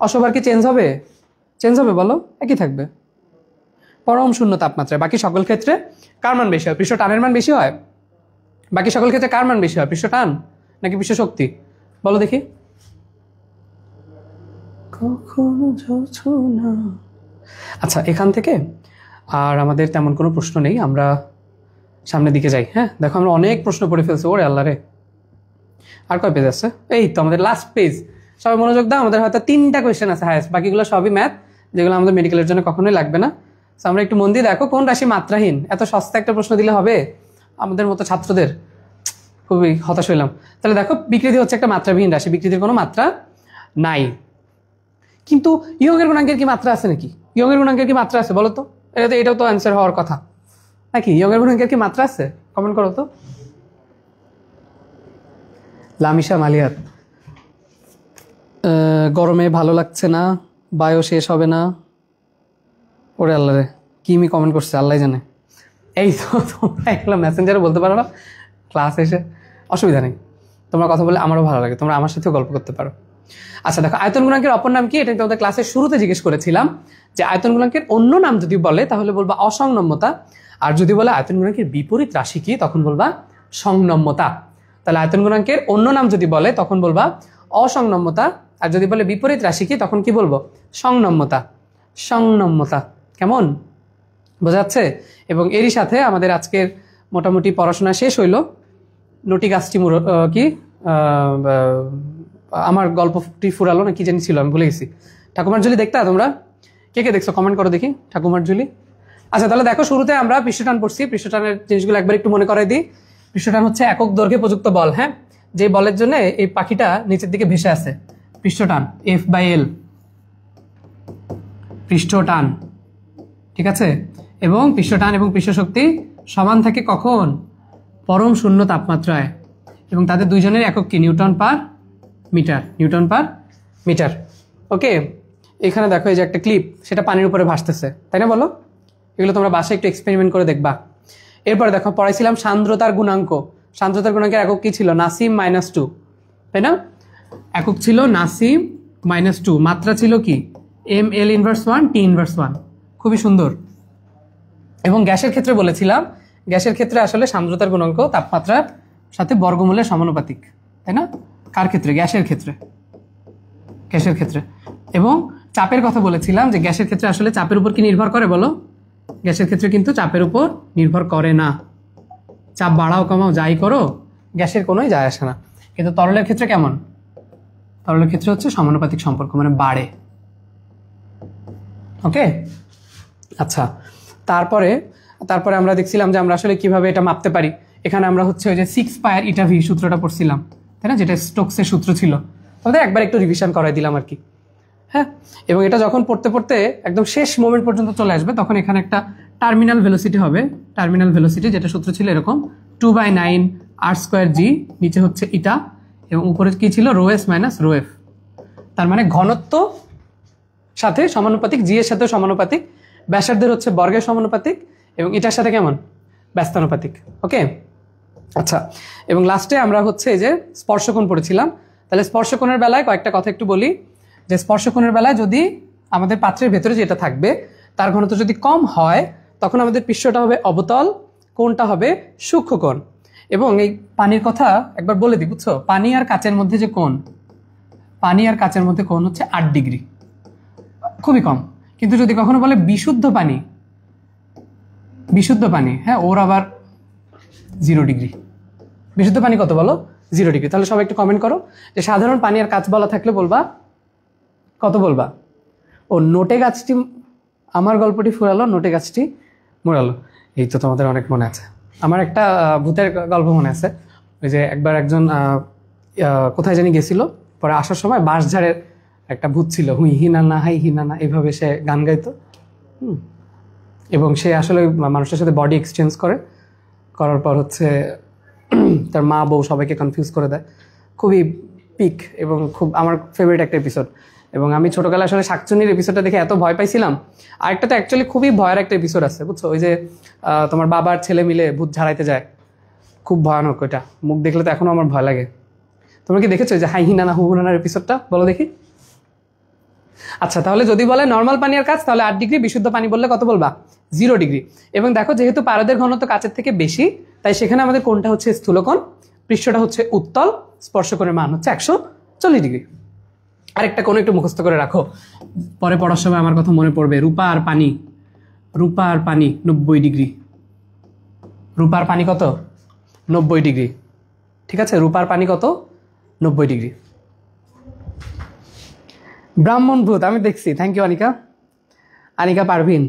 অশ্বভার কি চেঞ্জ হবে? চেঞ্জ হবে বলো? একই থাকবে। পরম শূন্য তাপমাত্রায় বাকি সকল ক্ষেত্রে কার মান বেশি হয়? পৃষ্ঠ টানের মান বেশি হয়? বাকি সকল ক্ষেত্রে কার মান বেশি হয়? পৃষ্ঠ টান নাকি পৃষ্ঠ শক্তি? বলো দেখি। আচ্ছা, এখান থেকে আর আমাদের তেমন কোনো প্রশ্ন নেই, আমরা সামনের দিকে যাই। হ্যাঁ, দেখো আমরা অনেক প্রশ্ন পড়ে ফেলছি। ওরে আল্লাহ রে, আর কয় পেজ আছে? এই তো আমাদের লাস্ট পেজ। সবাই মনোযোগ দাও, আমাদের হয়তো 3টা কোয়েশ্চেন আছে হায়েস্ট, বাকিগুলো সবই ম্যাথ, যেগুলো আমাদের মেডিকেলের জন্য কখনোই লাগবে না। তো আমরা একটু মন দিয়ে দেখো, কোন রাশি মাত্রাহীন? এত সস্তা একটা প্রশ্ন দিলে হবে আমাদের মতো ছাত্রদের? খুবই হতাশ হইলাম। তাহলে দেখো, বিকৃতি হচ্ছে একটা মাত্রাবিহীন রাশি, বিকৃতির কোনো মাত্রা নাই। কিন্তু ইয়ংয়ের গুণাঙ্কের কি মাত্রা আছে নাকি? ইয়ংয়ের গুণাঙ্কের কি মাত্রা আছে বলো তো? এটাও তো অ্যান্সার হওয়ার কথা নাকি? ইয়ংয়ের গুণাঙ্কের কি মাত্রা আছে? কমেন্ট করো তো। লামিশা মালিয়াত, গরমে ভালো লাগছে না, বায়ো শেষ হবে না। ওরে আল্লাহ রে, কি মি কমেন্ট করছে আল্লাহ জানে। এই তো তোমরা এগুলো মেসেঞ্জারে বলতে পারো না ক্লাস এসে? অসুবিধা নেই, তোমরা কথা বলে আমারও ভালো লাগে, তোমরা আমার সাথেও গল্প করতে পারো। আচ্ছা দেখো, আয়তন গুণাঙ্কের অপর নাম কি? এটা তোমাদের ক্লাসের শুরুতে জিজ্ঞেস করেছিলাম, যে আয়তন গুণাঙ্কের অন্য নাম যদি বলে তাহলে বলবা অসংনম্যতা, আর যদি বলে আয়তন গুণাঙ্কের বিপরীত রাশি কি তখন বলবা সংনম্যতা। তাহলে আয়তন গুণাঙ্কের অন্য নাম যদি বলে তখন বলবা অসংনম্যতা, আর যদি বলে বিপরীত রাশি কি তখন কি বলবো? সংনম্যতা। সংনম্যতা, কেমন বোঝা যাচ্ছে? এবং এরই সাথে আমাদের আজকের মোটামুটি পড়াশোনা শেষ হইল। নটি গাছটি কি আমার গল্পটি ফুরালো না কি জানি ছিল, আমি ভুলে গেছি। ঠাকুমার ঝুলি দেখতা তোমরা? কে কে দেখছো কমেন্ট করো দেখি, ঠাকুমার ঝুলি। আচ্ছা, তাহলে দেখো, শুরুতে আমরা পৃষ্ঠটান পড়ছি। পৃষ্ঠটানের জিনিসগুলো একবার একটু মনে করাই দিই। পৃষ্ঠটান হচ্ছে একক দৈর্ঘ্যে প্রযুক্ত বল। হ্যাঁ, যে বলের জন্য এই পাখিটা নিচের দিকে ভেসে আছে, পৃষ্ঠটান F/L, পৃষ্ঠটান, ঠিক আছে? এবং পৃষ্ঠটান এবং পৃষ্ঠশক্তি সমান থাকে কখন? পরম শূন্য তাপমাত্রায়। এবং তাদের দুইজনের একক কি? Newton per metre, newton per metre. Okay, এখানে দেখো এই যে একটা ক্লিপ, সেটা পানির উপরে ভাসতেছে, তাই না বলো? এগুলো তোমরা বাসায় একটু এক্সপেরিমেন্ট করে দেখবা। এরপরে দেখো, পড়াইছিলাম সান্দ্রতার গুণাঙ্ক। সান্দ্রতার গুণাঙ্কের একক কি ছিল? নাসিম -2, তাই না? একক ছিল নাসিম -2, মাত্রা ছিল কি? mL−1 T−1। খুবই সুন্দর। এবং গ্যাসের ক্ষেত্রে বলেছিলাম, গ্যাসের ক্ষেত্রে আসলে সান্দ্রতার গুণাঙ্ক তাপমাত্রার সাথে বর্গমূলের সমানুপাতিক, তাই না? কার ক্ষেত্রে? গ্যাসের ক্ষেত্রে, গ্যাসের ক্ষেত্রে। এবং চাপের কথা বলেছিলাম, যে গ্যাসের ক্ষেত্রে আসলে চাপের উপর কি নির্ভর করে বলো? গ্যাসের ক্ষেত্রে কিন্তু চাপের উপর নির্ভর করে না। চাপ বাড়াও কমাও যাই করো, গ্যাসের কোনোই যায় আসে না। কিন্তু তরলের ক্ষেত্রে কেমন? তরলের ক্ষেত্রে হচ্ছে সমানুপাতিক সম্পর্ক, মানে বাড়ে। ওকে, আচ্ছা। তারপরে আমরা দেখছিলাম যে আমরা আসলে কিভাবে এটা মাপতে পারি। এখানে আমরা হচ্ছে ওই যে 6 পাই/v সূত্রটা পড়ছিলাম, তাই না? যেটা স্টোকসের সূত্র ছিল। তাহলে একবার একটু রিভিশন করাই দিলাম আর কি। হ্যাঁ, এবং এটা যখন পড়তে পড়তে একদম শেষ মোমেন্ট পর্যন্ত চলে আসবে, তখন এখানে একটা টার্মিনাল ভেলোসিটি হবে। টার্মিনাল ভেলোসিটি, যেটা সূত্র ছিল এরকম 2/9 r²g, নিচে হচ্ছে ইটা, এবং উপরে কি ছিল? ρs - ρf। তার মানে ঘনত্ব সাথে সমানুপাতিক, জি এর সাথে সমানুপাতিক, ব্যাসার্ধের হচ্ছে বর্গের সমানুপাতিক, এবং এটার সাথে কেমন? ব্যস্তানুপাতিক। ওকে, আচ্ছা। এবং লাস্টে আমরা হচ্ছে এই যে স্পর্শকোণ পড়েছিলাম। তাহলে স্পর্শকোণের বেলায় কয়েকটা কথা একটু বলি, যে স্পর্শকোণের বেলায় যদি আমাদের পাত্রের ভেতরে যেটা থাকবে তার ঘনত্ব যদি কম হয়, তখন আমাদের পৃষ্ঠটা হবে অবতল, কোণটা হবে সূক্ষ্মকোণ। এবং এই পানির কথা একবার বলে দিই, বুঝছো? পানি আর কাচের মধ্যে যে কোণ, পানি আর কাচের মধ্যে কোণ হচ্ছে 8 ডিগ্রি, খুবই কম। কিন্তু যদি কখনো বলে বিশুদ্ধ পানি, বিশুদ্ধ পানি, হ্যাঁ, ওর আবার 0 ডিগ্রি। বিশুদ্ধ পানি কত বলো? 0 ডিগ্রি। তাহলে সবাই একটু কমেন্ট করো যে সাধারণ পানি আর কাঁচ বলা থাকলে বলবা কত বলবা? ও নোটে গাছটি, আমার গল্পটি ফুরালো নোটে গাছটি মুড়ালো। এই তো তোমাদের অনেক মনে আছে। আমার একটা ভূতের গল্প মনে আছে। ওই যে একবার একজন কোথায় জানি গেছিল, পরে আসার সময় বাঁশঝাড়ের একটা ভূত ছিল, হুই হিনানা হাই হিনানা, এইভাবে সে গান গাইতো। এবং সে আসলে মানুষের সাথে বডি এক্সচেঞ্জ করার পর হচ্ছে তার মা বউ সবাইকে কনফিউজ করে দেয়। খুবই পিক এবং খুব আমার ফেভারিট একটা এপিসোড। এবং আমি ছোটোবেলায় আসলে শাকচুন্নির এপিসোডটা দেখে এত ভয় পাইছিলাম। আরেকটা তো অ্যাকচুয়ালি খুবই ভয়ের একটা এপিসোড আছে, বুঝছো? ওই যে তোমার বাবার ছেলে মিলে ভূত ঝাড়াইতে যায়, খুব ভয়ানক। ওইটা মুখ দেখলে তো এখনও আমার ভয় লাগে। তোমরা কি দেখেছো যে হাই হিনানা হু হুনানার এপিসোডটা? বলো দেখি। আচ্ছা, তাহলে যদি বলে নর্মাল পানি আর কাঁচ, তাহলে 8 ডিগ্রি। বিশুদ্ধ পানি বললে কত বলবা? 0 ডিগ্রি। এবং দেখো, যেহেতু পারদের ঘনত্ব কাচের থেকে বেশি, তাই সেখানে আমাদের কোণটা হচ্ছে স্থূলকোণ, পৃষ্ঠটা হচ্ছে উত্তল, স্পর্শকোণের মান হচ্ছে 140 ডিগ্রি। আরেকটা কোণ একটু মুখস্থ করে রাখো, পরে পড়ার সময় আমার কথা মনে পড়বে। রূপা আর পানি, রূপা আর পানি 90 ডিগ্রি। রূপার পানি কত? 90 ডিগ্রি। ঠিক আছে, রূপার পানি কত? 90 ডিগ্রি। ব্রাহ্মণ ভূত আমি দেখছি। থ্যাংক ইউ আনিকা, আনিকা পারভিন,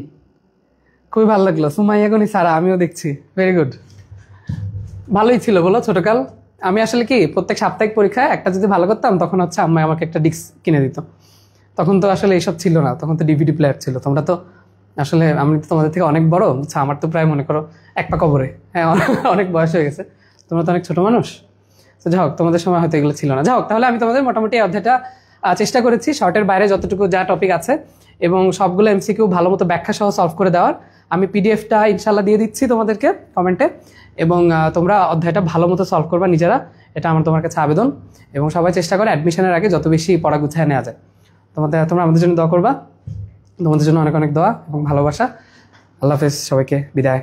খুবই ভালো লাগলো। সুমাইয়া গনি সারা আমিও দেখছি, ভেরি গুড। ভালোই ছিল বলো ছোটকাল। আমি আসলে কি প্রত্যেক সাপ্তাহিক পরীক্ষায় একটা যদি ভালো করতাম, তখন হচ্ছে আম্মা আমাকে একটা ডিস্ক কিনে দিত। তখন তো আসলে এইসব ছিল না, তখন তো ডিভিডি প্লেয়ার ছিল। তোমরা তো আসলে, আমি তো তোমাদের থেকে অনেক বড়। আচ্ছা, আমার তো প্রায় মনে করো এক পা কবরে, হ্যাঁ, অনেক বয়স হয়ে গেছে। তোমরা তো অনেক ছোট মানুষ। তো যাই হোক, তোমাদের সময় হয়তো এগুলো ছিল না। যাই হোক, তাহলে আমি তোমাদের মোটামুটি অধ্যায়টা চেষ্টা করেছি শর্টের বাইরে যতটুকু যা টপিক আছে এবং সবগুলো এমসিকিউ ভালো মতো ব্যাখ্যা সহ সলভ করে দেওয়ার। আমি পিডিএফটা ইনশাল্লাহ দিয়ে দিচ্ছি তোমাদেরকে কমেন্টে, এবং তোমরা অধ্যায়টা ভালো মতো সলভ করবা নিজেরা, এটা আমার তোমার কাছে আবেদন। এবং সবাই চেষ্টা করে অ্যাডমিশনের আগে যত বেশি পড়া গুছায় নেওয়া যায়। তোমরা আমাদের জন্য দোয়া করবা। তোমাদের জন্য অনেক অনেক দোয়া এবং ভালোবাসা। আল্লাহ হাফেজ, সবাইকে বিদায়।